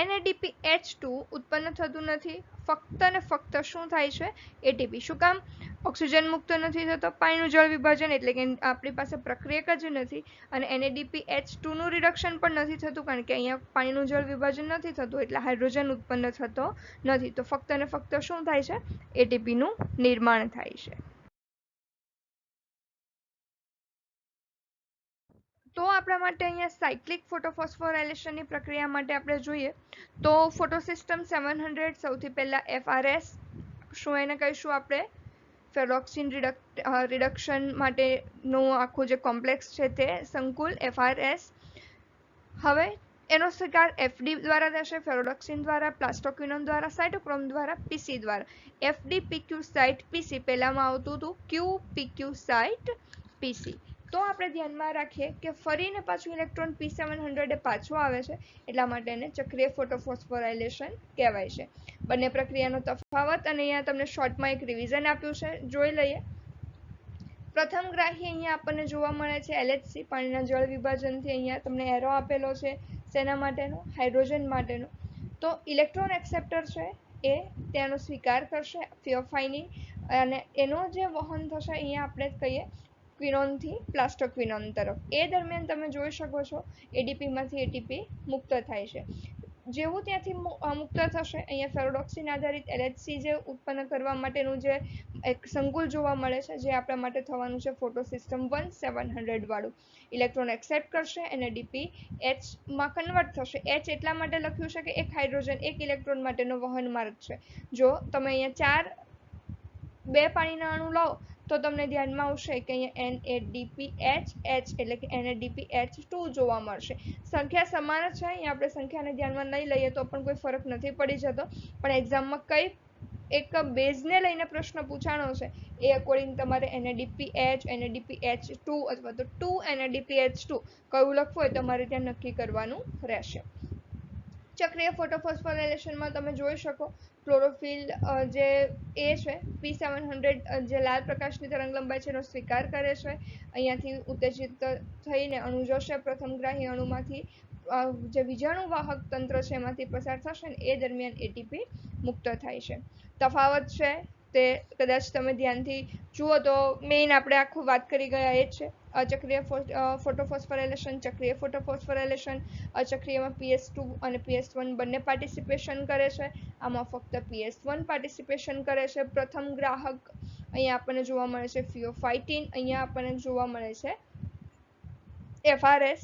NADPH2 ઉત્પન્ન થતું નથી. ફક્ત ને ફક્ત શું થાય છે? એટીપી. શું કામ? ઓક્સિજન મુક્ત નથી થતો, પાણીનું જળ વિભાજન, એટલે કે આપણી પાસે પ્રક્રિયક જ નથી, અને NADPH2 નું રિડક્શન પણ નથી થતું કારણ કે અહીંયા પાણીનું જળ વિભાજન નથી થતું, એટલે હાઇડ્રોજન ઉત્પન્ન થતો નથી. તો ફક્ત ને ફક્ત શું થાય છે? એટીપી નું નિર્માણ થાય છે. તો આપણા માટે અહીંયા સાયક્લિક ફોટોફોસ્ફોરાયલેશનની પ્રક્રિયા માટે આપણે જોઈએ તો ફોટોસિસ્ટમ 700 સૌથી પહેલા FRS, શું એને કહીશું આપણે? ફેરોક્સિન રિડક્શન માટેનું આખું જે કોમ્પ્લેક્સ છે તે સંકુલ FRS. હવે એનો સ્વીકાર FD દ્વારા થશે, ફેરોડોક્સિન દ્વારા, પ્લાસ્ટોક્વિનોન દ્વારા, સાઇટોક્રોમ દ્વારા, PC દ્વારા. FD PQ સાઇટ PC, પહેલામાં આવતું હતું QPQ સાઇટ PC. તો આપણે ધ્યાનમાં રાખીએ કે ફરીને પાછું ઇલેક્ટ્રોન P700 પાછો આવે છે, એટલા માટે એને ચક્રીય ફોટોફોસ્ફોરાયલેશન કહેવાય છે. બંને પ્રક્રિયાનો તફાવત અને અહીંયા તમને શોર્ટમાં એક રિવિઝન આપ્યું છે, જોઈ લઈએ. પ્રથમ ગ્રાહી અહીંયા આપણને જોવા મળે છે LHC, પાણીના જળ વિભાજનથી. અહીંયા તમને એરો આપેલો છે, શેના માટેનો? હાઇડ્રોજન માટેનો. તો ઇલેક્ટ્રોન એક્સેપ્ટર છે એ તેનો સ્વીકાર કરશે ફિયોફાઇની, અને એનો જે વહન થશે અહીંયા આપણે કહીએ ક્વિનોનથી પ્લાસ્ટોક્વિનોન તરફ. એ દરમિયાન તમે જોઈ શકો છો એડીપીમાંથી એટીપી મુક્ત થાય છે. જેવું ત્યાંથી મુક્ત થશે, અહીંયા ફેરોડોક્સિન આધારિત LHC જે ઉત્પન્ન કરવા માટેનું જે એક સંકુલ જોવા મળે છે, જે આપણા માટે થવાનું છે ફોટોસિસ્ટમ 1700 વાળું. ઇલેક્ટ્રોન એક્સેપ્ટ કરશે, NADPH માં કન્વર્ટ થશે. H એટલા માટે લખ્યું છે કે એક હાઇડ્રોજન એક ઇલેક્ટ્રોન માટેનો વહન માર્ગ છે. જો તમે અહીંયા બે પાણીના અણુ લો તો તમને ધ્યાનમાં આવશે કે અહીંયા NADPH એટલે કે NADPH2 જોવા મળશે. સંખ્યા સમાન છે, અહીંયા આપણે સંખ્યાને ધ્યાનમાં નહીં લઈએ તો પણ કોઈ ફરક નથી પડી જતો, પણ એક્ઝામમાં કઈ એક બેઝને લઈને પ્રશ્ન પૂછાણો છે એ અકોર્ડિંગ તમારે NADPH, NADPH2 અથવા તો 2 NADPH2 કયું લખવું હોય તમારે ત્યાં નક્કી કરવાનું રહેશે. ચક્રીય ફોટોફોસ્ફોરાયલેશનમાં તમે જોઈ શકો ક્લોરોફિલ જે એ છે P700 જે લાલ પ્રકાશની તરંગલંબાઈ છે એનો સ્વીકાર કરે છે. અહીંયાથી ઉત્તેજિત થઈને અણુ જશે પ્રથમગ્રાહી અણુમાંથી, જે વિજાણુ વાહક તંત્ર છે એમાંથી પસાર થશે ને એ દરમિયાન એટીપી મુક્ત થાય છે. તફાવત છે તે કદાચ તમે ધ્યાનથી જુઓ તો મેઇન આપણે આખું વાત કરી ગયા એ જ છે. અચક્રીય ફોટોફોસ્ફોરાયલેશન, ચક્રીય ફોટોફોસ્ફોરાયલેશન. અચક્રીયમાં PS2 અને PS1 બંને પાર્ટિસિપેશન કરે છે, આમાં ફક્ત PS1 પાર્ટિસિપેશન કરે છે. પ્રથમ ગ્રાહક અહીંયા આપણને જોવા મળે છે ફિયોફાઇટીન, અહીંયા આપણને જોવા મળે છે FRS.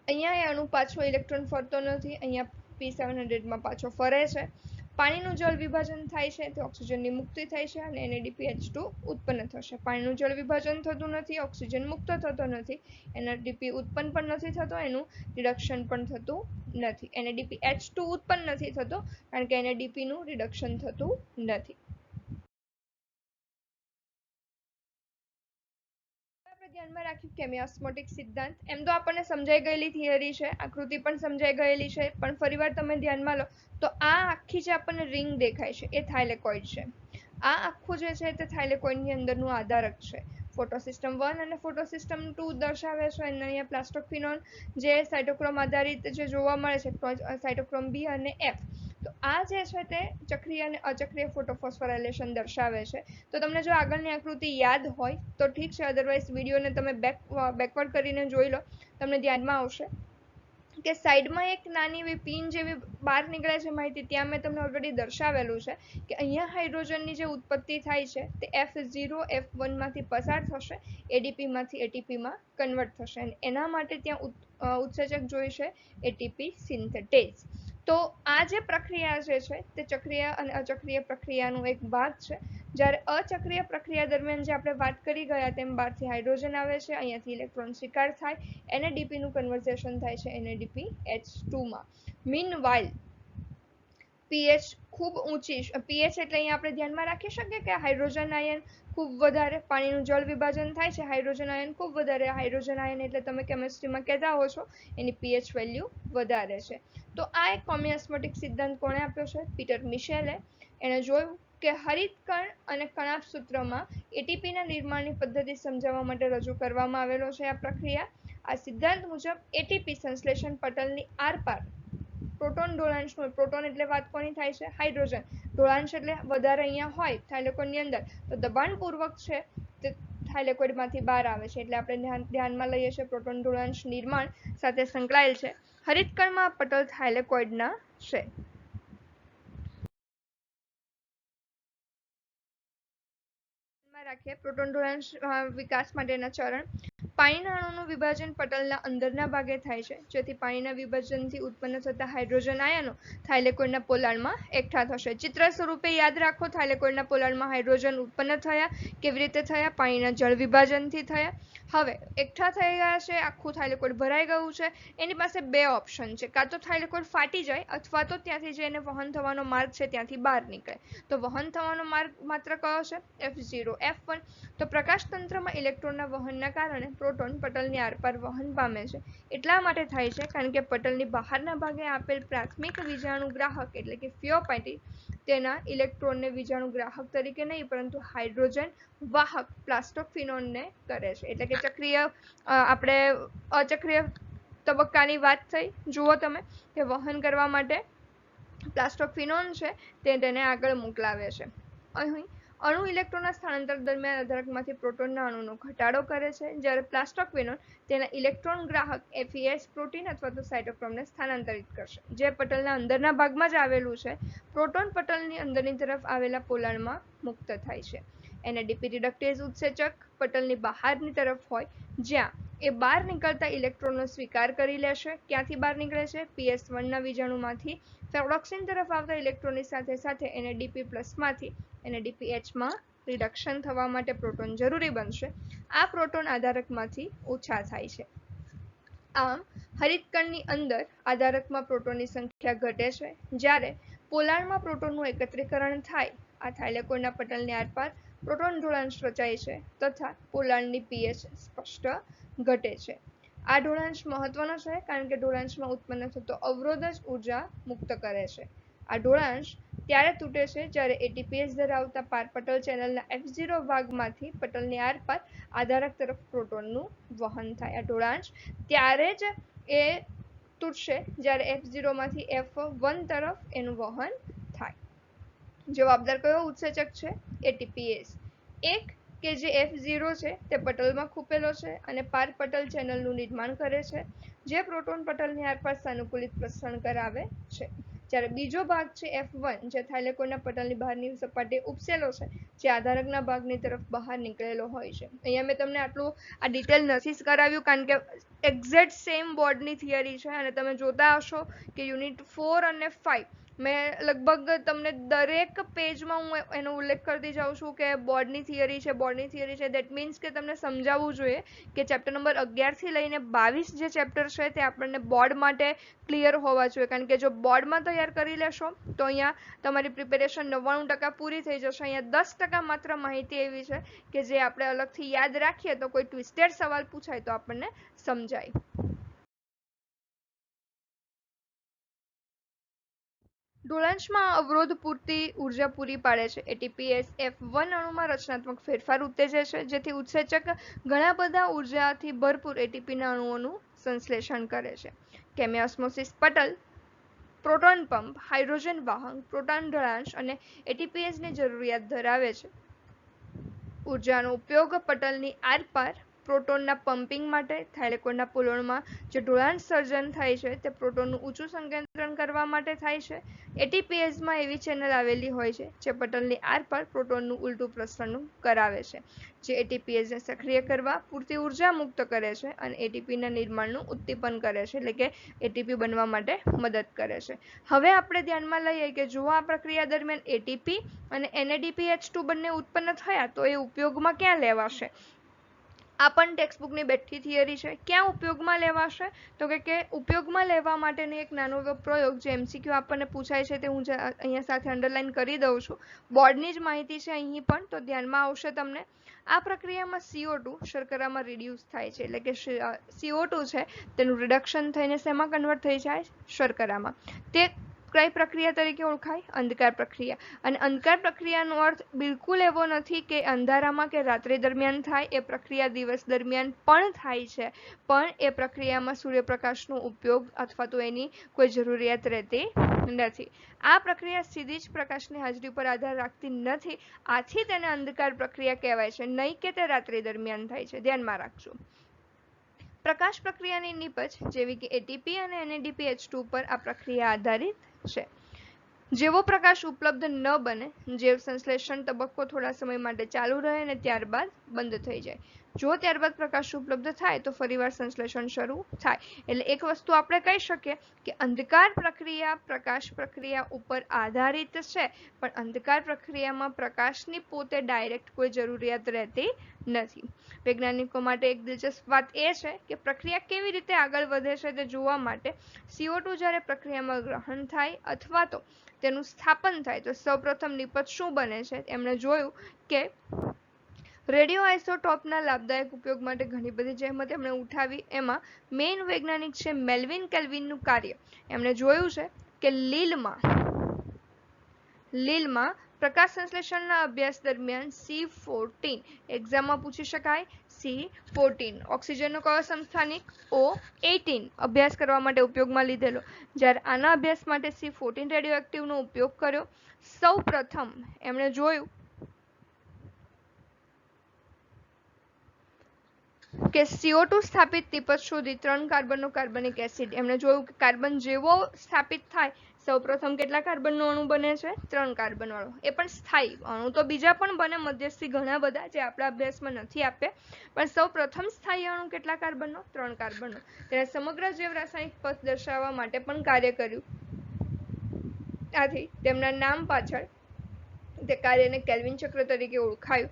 અહીંયા એ અણુ પાછો ઇલેક્ટ્રોન ફરતો નથી, અહીંયા P700 માં પાછો ફરે છે. પાણીનું જળ વિભાજન થાય છે તો ઓક્સિજનની મુક્તિ થાય છે અને NADPH2 ઉત્પન્ન થશે. પાણીનું જળ વિભાજન થતું નથી, ઓક્સિજન મુક્ત થતો નથી, NADP ઉત્પન્ન પણ નથી થતો, એનું રિડક્શન પણ થતું નથી. NADPH2 ઉત્પન્ન નથી થતો કારણ કે NADP નું રિડક્શન થતું નથી. ધ્યાનમાં રાખ્યું કેમિયોસ્મોટિક સિદ્ધાંત. એમ તો આપણને સમજાઈ ગયેલી થિયરી છે, આકૃતિ પણ સમજાઈ ગયેલી છે, પણ ફરીવાર તમે ધ્યાનમાં લો તો આ આખી જે આપણને રિંગ દેખાય છે એ થાઇલેકોઇડ છે. આ આખું જે છે તે થાઇલેકોઇડની અંદરનું આધારક છે. ફોટોસિસ્ટમ 1 અને ફોટોસિસ્ટમ 2 દર્શાવે છે અને અહીંયા પ્લાસ્ટોક્વિનોન જે સાઇટોક્રોમ આધારિત જે જોવા મળે છે, સાઇટોક્રોમ બી અને એફ. તો આ જે છે તે ચક્રીય અને અચક્રીય ફોટોફોસ્ફોરાયલેશન દર્શાવે છે. તો તમને જો આગળની આકૃતિ યાદ હોય તો ઠીક છે, અધરવાઇઝ વિડીયોને તમે બેકવર્ડ કરીને જોઈ લો, તમને ધ્યાનમાં આવશે કે સાઈડમાં એક નાની એવી પિન જેવી બહાર નીકળે છે માહિતી. ત્યાં મેં તમને ઓલરેડી દર્શાવેલું છે કે અહીંયા હાઇડ્રોજનની જે ઉત્પત્તિ થાય છે તે F0 F1 માંથી પસાર થશે, એડીપી માંથી એટીપીમાં કન્વર્ટ થશે અને એના માટે ત્યાં ઉત્સેચક જોઈશે એટીપી સિન્થેટેઝ. તો આ જે પ્રક્રિયા જે છે તે ચક્રીય અને અચક્રીય પ્રક્રિયાનો એક ભાગ છે. જ્યારે અચક્રીય પ્રક્રિયા દરમિયાન જે આપણે વાત કરી ગયા તેમ બહારથી હાઇડ્રોજન આવે છે, અહીંયાથી ઇલેક્ટ્રોન સ્વીકાર થાય, NADP નું કન્વર્ઝેશન થાય છે NADPH2 માં. મીનવાઇલ પીએચ ખૂબ ઊંચી, પીએચ એટલે અહીંયા આપણે ધ્યાનમાં રાખી શકીએ કે હાઇડ્રોજન આયન ખૂબ વધારે, પાણીનું જળ વિભાજન થાય છે, હાઇડ્રોજન આયન ખૂબ વધારે, હાઇડ્રોજન આયન એટલે તમે કેમિસ્ટ્રીમાં કહેતા હો છો એની પીએચ વેલ્યુ વધારે છે. તો આ એક કેમિયોસ્મોટિક સિદ્ધાંત કોણે આપ્યો છે? પીટર મિશેલે. એણે જોયું કે હરિતકણ અને કણાભ સૂત્રમાં એટીપીના નિર્માણની પદ્ધતિ સમજાવવા માટે રજૂ કરવામાં આવેલો છે આ પ્રક્રિયા. આ સિદ્ધાંત મુજબ એટીપી સંશ્લેષણ પટલની આરપાર પ્રોટોન ઢોળાંશનું, પ્રોટોન એટલે વાત કોની થાય છે? હાઇડ્રોજન. ઢોળાંશ એટલે વધારે અહીંયા હોય થાઇલેકોઇડની અંદર તો દબાણપૂર્વક છે તે થાઇલેકોઇડમાંથી બહાર આવે છે, એટલે આપણે ધ્યાનમાં લઈએ છીએ પ્રોટોન ઢોળાંશ નિર્માણ સાથે સંકળાયેલ છે. હરિતકણમાં પટલ થાઇલેકોઇડના છે. રાખીએ પ્રોટોન ઢોળાંશ વિકાસ માટેના ચરણ. પાણીના અણુનું વિભાજન પટલના અંદરના ભાગે થાય છે, જેથી પાણીના વિભાજનથી ઉત્પન્ન થતા હાઇડ્રોજન આયનો થાઇલેકોઇડના પોલાણમાં એકઠા થશે. ચિત્ર સ્વરૂપે યાદ રાખો, થાઇલેકોઇડના પોલાણમાં હાઇડ્રોજન ઉત્પન્ન થયા, કેવી રીતે થયા? પાણીના જળ વિભાજનથી થયા. હવે એકઠા થઈ ગયા છે, આખું થાઇલેકોઇડ ભરાઈ ગયું છે, એની પાસે બે ઓપ્શન છે, કાં તો થાઇલેકોઇડ ફાટી જાય અથવા તો ત્યાંથી જે એને વહન થવાનો માર્ગ છે ત્યાંથી બહાર નીકળે. તો વહન થવાનો માર્ગ માત્ર કયો છે? F0 F1. તો પ્રકાશ તંત્રમાં ઇલેક્ટ્રોનના વહનના કારણે પ્રોટોન પટલની આરપાર વહન પામે છે. એટલા માટે થાય છે કારણ કે પટલની બહારના ભાગે આપેલ પ્રાથમિક વીજાણુગ્રાહક એટલે કે ફિયોપાઇટી તેના ઇલેક્ટ્રોનને વીજાણુગ્રાહક તરીકે નહીં પરંતુ હાઇડ્રોજન વાહક પ્લાસ્ટોક્વિનોનને કરે છે. એટલે કે ચક્રીય આપણે અચક્રીય તબક્કાની વાત થઈ. જુઓ તમે કે વહન કરવા માટે પ્લાસ્ટોક્વિનોન છે તે તેને આગળ મોકલાવે છે. અહીં અણુ ઇલેક્ટ્રોનના સ્થળાંતર દરમિયાન આધારકમાંથી પ્રોટોનના અણુનો ઘટાડો કરે છે, જ્યારે પ્લાસ્ટોક્વિનોન તેના ઇલેક્ટ્રોન ગ્રાહક FES પ્રોટીન અથવા તો સાઇટોક્રોમને સ્થાનાંતરિત કરશે, જે પટલના અંદરના ભાગમાં જ આવેલું છે. પ્રોટોન પટલની અંદરની તરફ આવેલા પોલાણમાં મુક્ત થાય છે. NADP રિડક્ટેઝ ઉત્સેચક પટલની બહારની તરફ હોય, જ્યાં એ બહાર નીકળતા ઇલેક્ટ્રોનનો સ્વીકાર કરી લેશે. ક્યાંથી બહાર નીકળે છે? PS1 ના વીજાણુમાંથી ફેરોક્સિન તરફ આવતા ઇલેક્ટ્રોનની સાથે સાથે NADP+ માંથી NADPH માં રિડક્શન થવા માટે પ્રોટોન જરૂરી બનશે. આ પ્રોટોન આધારકમાંથી ઓછા થાય છે. આમ હરિતકણની અંદર આધારકમાં પ્રોટોનની સંખ્યા ઘટે છે, જ્યારે પોલાણમાં પ્રોટોનનું એકત્રીકરણ થાય. આ થાઇલેકોઇડના પટલની આરપાર પ્રોટોન ઢોળાંશ રચાય છે તથા પોલાણની pH સ્પષ્ટ ઘટે છે. આ ઢોળાંશ મહત્વનો છે કારણ કે ઢોળાંશમાં ઉત્પન્ન થતો અવરોધ જ ઉર્જા મુક્ત કરે છે. આ ઢોળાંશ ત્યારે તૂટે છે જ્યારે એટીપીએસ ધરાવતા પટલ ચેનલના F0 ભાગમાંથી પટલની આરપાર આધારક તરફ પ્રોટોનનું વહન થાય. આ ઢોળાંશ ત્યારે જ એ તૂટશે જ્યારે F0 માંથી F1 તરફ એનું વહન થાય. જવાબદાર કયો ઉત્સેચક છે? એટીપીએસ. એક કે જે F0 છે તે પટલમાં ખૂપેલો છે અને પાર પટલ ચેનલનું નિર્માણ કરે છે, જે પ્રોટોન પટલની આરપાર સાનુકૂલિત પ્રસરણ કરાવે છે. જ્યારે બીજો ભાગ છે F1 જે થાઇલેકોઇડના પટલની બહારની સપાટીએ ઉપસેલો છે, જે આધારકના ભાગની તરફ બહાર નીકળેલો હોય છે. અહીંયા મેં તમને આટલું આ ડિટેલ નથી કરાવ્યું કારણ કે એક્ઝેક્ટ સેમ બોર્ડની થિયરી છે અને તમે જોતા હશો કે યુનિટ 4 અને 5 મેં લગભગ તમને દરેક પેજમાં હું એનો ઉલ્લેખ કરતી જાઉં છું કે બોર્ડની થિયરી છે દેટ મીન્સ કે તમને સમજાવવું જોઈએ કે ચેપ્ટર નંબર 11 થી લઈને 22 જે ચેપ્ટર છે તે આપણને બોર્ડ માટે ક્લિયર હોવા જોઈએ, કારણ કે જો બોર્ડમાં તૈયાર કરી લેશો તો અહીંયા તમારી પ્રિપેરેશન 99% પૂરી થઈ જશે. અહીંયા 10% માત્ર માહિતી એવી છે કે જે આપણે અલગથી યાદ રાખીએ તો કોઈ ટ્વિસ્ટેડ સવાલ પૂછાય તો આપણને સમજાય. ઢોળાંશમાં અવરોધ પૂરતી ઉર્જા પૂરી પાડે છે. એટીપીએસ F1 અણુમાં રચનાત્મક ફેરફાર ઉત્તેજે છે, જેથી ઉત્સેચક ઘણા બધા ઉર્જાથી ભરપૂર એટીપીના અણુઓનું સંશ્લેષણ કરે છે. કેમિઓસ્મોસિસ પટલ, પ્રોટોન પંપ, હાઇડ્રોજન વાહક, પ્રોટોન ઢોળાંશ અને એટીપીએસની જરૂરિયાત ધરાવે છે. ઉર્જાનો ઉપયોગ પટલની આરપાર પ્રોટોનના પમ્પિંગ માટે થાઇલેકોઇડના પોલણમાં જે ઢોળાણ સર્જન થાય છે તે પ્રોટોનનું ઊંચું સંકેન્દ્રણ કરવા માટે થાય છે. એટીપીએસમાં એવી ચેનલ આવેલી હોય છે જે પટલની આરપાર પ્રોટોનનું ઉલટું પ્રસરણ કરાવે છે, જે એટીપીએસને સક્રિય કરવા પૂરતી ઉર્જા મુક્ત કરે છે અને એટીપીના નિર્માણનું ઉદ્દીપન કરે છે, એટલે કે એટીપી બનવા માટે મદદ કરે છે. હવે આપણે ધ્યાનમાં લઈએ કે જો આ પ્રક્રિયા દરમિયાન એટીપી અને NADPH2 બંને ઉત્પન્ન થયા તો એ ઉપયોગમાં ક્યાં લેવાશે? આ પણ ટેક્સ્ટબુકની બેઠી થિયરી છે. ક્યાં ઉપયોગમાં લેવાશે? તો કે ઉપયોગમાં લેવા માટેનો એક નાનો એવો પ્રયોગ જે MCQ આપણને પૂછાય છે તે હું અહીંયા સાથે અંડરલાઈન કરી દઉં છું. બોર્ડની જ માહિતી છે અહીં પણ, તો ધ્યાનમાં આવશે તમને. આ પ્રક્રિયામાં CO2 શર્કરામાં રિડ્યુસ થાય છે, એટલે કે CO2 છે તેનું રિડક્શન થઈને શેમાં કન્વર્ટ થઈ જાય? શર્કરામાં. તે કઈ પ્રક્રિયા તરીકે ઓળખાય? અંધકાર પ્રક્રિયા. અને અંધકાર પ્રક્રિયાનો અર્થ બિલકુલ એવો નથી કે અંધારામાં કે રાત્રિ દરમિયાન થાય. એ પ્રક્રિયા દિવસ દરમિયાન પણ થાય છે, પણ એ પ્રક્રિયામાં સૂર્યપ્રકાશનો ઉપયોગ અથવા તો એની કોઈ જરૂરિયાત રહેતી નથી. આ પ્રક્રિયા સીધી જ પ્રકાશની હાજરી પર આધાર રાખતી નથી, આથી તેને અંધકાર પ્રક્રિયા કહેવાય છે, નહીં કે તે રાત્રિ દરમિયાન થાય છે. ધ્યાનમાં રાખજો. પ્રકાશ પ્રક્રિયાની નીપજ જેવી કે એટીપી અને NADPH2 પર આ પ્રક્રિયા આધારિત છે. જેવો પ્રકાશ ઉપલબ્ધ ન બને, જૈવ સંશ્લેષણ તબક્કો થોડા સમય માટે ચાલુ રહે અને ત્યારબાદ બંધ થઈ જાય. જો ત્યારબાદ પ્રકાશ ઉપલબ્ધ થાય તો ફરીવાર સંશ્લેષણ શરૂ થાય. એટલે એક વસ્તુ આપણે કહી શકીએ કે અંધકાર પ્રક્રિયા પ્રકાશ પ્રક્રિયા ઉપર આધારિત છે, પણ અંધકાર પ્રક્રિયામાં પ્રકાશની પોતે ડાયરેક્ટ કોઈ જરૂરિયાત રહેતી નથી. વૈજ્ઞાનિકો માટે એક દિલચસ્પ વાત એ છે કે પ્રક્રિયા કેવી રીતે આગળ વધે છે તે જોવા માટે CO2 જ્યારે પ્રક્રિયામાં ગ્રહણ થાય અથવા તો તેનું સ્થાપન થાય તો સૌપ્રથમ નિપજ શું બને છે? એમણે જોયું કે રેડિયો આઇસોટોપના લાભદાયક ઉપયોગ માટે ઘણી બધી જહેમત એમણે ઉઠાવી. એમાં મેઇન વૈજ્ઞાનિક છે મેલ્વિન કેલ્વિનનું કાર્ય. એમણે જોયું છે કે લીલમાં પ્રકાશ સંશ્લેષણના અભ્યાસ દરમિયાન C14 એક્ઝામમાં પૂછી શકાય. C14 ઓક્સિજનનો કયો સમસ્થાનિક? O18 અભ્યાસ કરવા માટે ઉપયોગમાં લીધેલો. જ્યારે આના અભ્યાસ માટે C14 રેડિયોએક્ટિવનો ઉપયોગ કર્યો. સૌ પ્રથમ એમણે જોયું કે CO2 સ્થાપિત નિપજ શોધી 3 કાર્બનનો કાર્બનિક એસિડ. એમણે જોયું કે કાર્બન જેવો સ્થાપિત થાય સૌપ્રથમ કેટલા કાર્બનનો અણુ બને છે? 3 કાર્બન વાળો. એ પણ સ્થાયી અણુ તો બીજા પણ બને મધ્યસ્થી ઘણા બધા જે આપણા અભ્યાસમાં નથી આપ્યા, પણ સૌપ્રથમ સ્થાયી અણુ કેટલા કાર્બનનો? 3 કાર્બનનો. તેને સમગ્ર જૈવ રાસાયણિક પથ દર્શાવવા માટે પણ કાર્ય કર્યું. આથી તેમના નામ પાછળ તે કાર્યને કેલ્વિન ચક્ર તરીકે ઓળખાયું.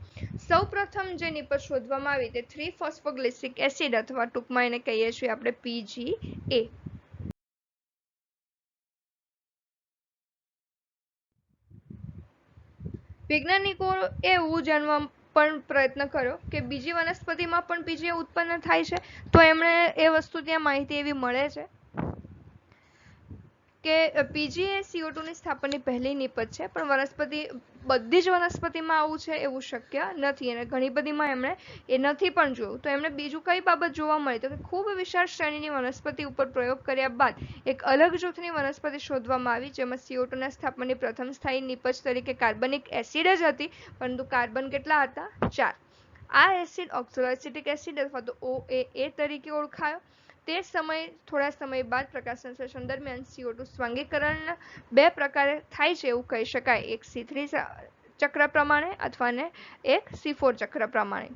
સૌપ્રથમ જે નિપજ શોધવામાં આવી તે 3-ફોસ્ફોગ્લિસરિક એસિડ અથવા ટૂંકમાં એને કહીએ છીએ આપણે PGA. વૈજ્ઞાનિકો એવું જાણવા પણ પ્રયત્ન કર્યો કે બીજી વનસ્પતિમાં પણ PGA ઉત્પન્ન થાય છે, તો એમણે એ વસ્તુ ત્યાં માહિતી એવી મળે છે કે PGA CO2 ની સ્થાપનની પહેલી નિપજ છે, પણ બધી જ વનસ્પતિમાં આવું છે એવું શક્ય નથી, અને ઘણી બધીમાં એમણે એ નથી પણ જોયું. તો એમણે બીજું કઈ બાબત જોવા મળી તો કે ખૂબ વિશાળ શ્રેણીની વનસ્પતિ ઉપર પ્રયોગ કર્યા બાદ એક અલગ જૂથની વનસ્પતિ શોધવામાં આવી, જેમાં CO2 ના સ્થાપનની પ્રથમ સ્થાયી નિપજ તરીકે કાર્બનિક એસિડ જ હતી, પરંતુ કાર્બન કેટલા હતા? 4. આ એસિડ ઓક્ઝોએસિટિક એસિડ અથવા તો OAA તરીકે ઓળખાયો. તે થોડા સમય બાદ પ્રકાશ સંશ્લેષણ દરમિયાન CO2 સ્વાંગીકરણ 2 પ્રકારે થાય છે એવું કહી શકાય. એક C3 ચક્ર પ્રમાણે અથવા ને એક C4 ચક્ર પ્રમાણે.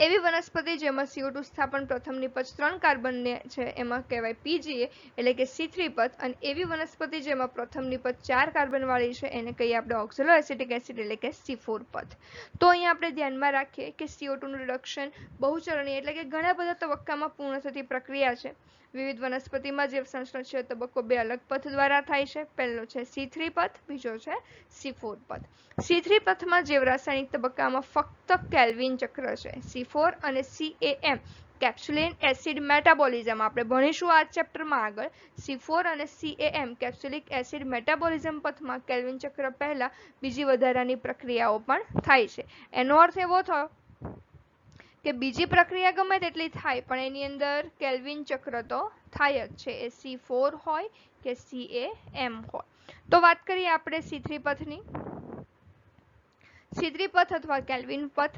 એવી વનસ્પતિ જેમાં CO2 સ્થાપન પ્રથમ નિપજ 3 કાર્બનને છે એમાં કહેવાય PGA એટલે કે C3 પથ, અને એવી વનસ્પતિ જેમાં પ્રથમ નિપજ 4 કાર્બન વાળી છે એને કહીએ આપણે ઓક્ઝેલો એસિટિક એસિડ એટલે કે C4 પથ. તો અહીંયા આપણે ધ્યાનમાં રાખીએ કે CO2 નું રિડક્શન બહુચરણીય એટલે કે ઘણા બધા તબક્કામાં પૂર્ણ થતી પ્રક્રિયા છે. વિવિધ વનસ્પતિમાં જીવ સંશ્લેષણ તબક્કો બે અલગ પથ દ્વારા થાય છે. પહેલો છે C3 પથ, બીજો છે C4 પથ. C3 પથમાં જીવ રાસાયણિક તબક્કામાં ફક્ત કેલ્વિન ચક્ર છે. C4 અને CAM કેપ્સ્યુલિન એસિડ મેટાબોલિઝમ આપણે ભણીશું આ ચેપ્ટરમાં આગળ. C4 અને CAM કેપ્સ્યુલિક એસિડ મેટાબોલિઝમ પથમાં કેલ્વિન ચક્ર પહેલા બીજી વધારાની પ્રક્રિયાઓ પણ થાય છે. એનો અર્થ એવો થયો કે બીજી પ્રક્રિયા ગમે તેટલી થાય પણ એની અંદર કેલ્વિન ચક્ર તો થાય જ છે, એ C4 હોય કે CAM હોય. તો વાત કરીએ આપણે C3 પથની. C3 પથ અથવા કેલ્વિન પથ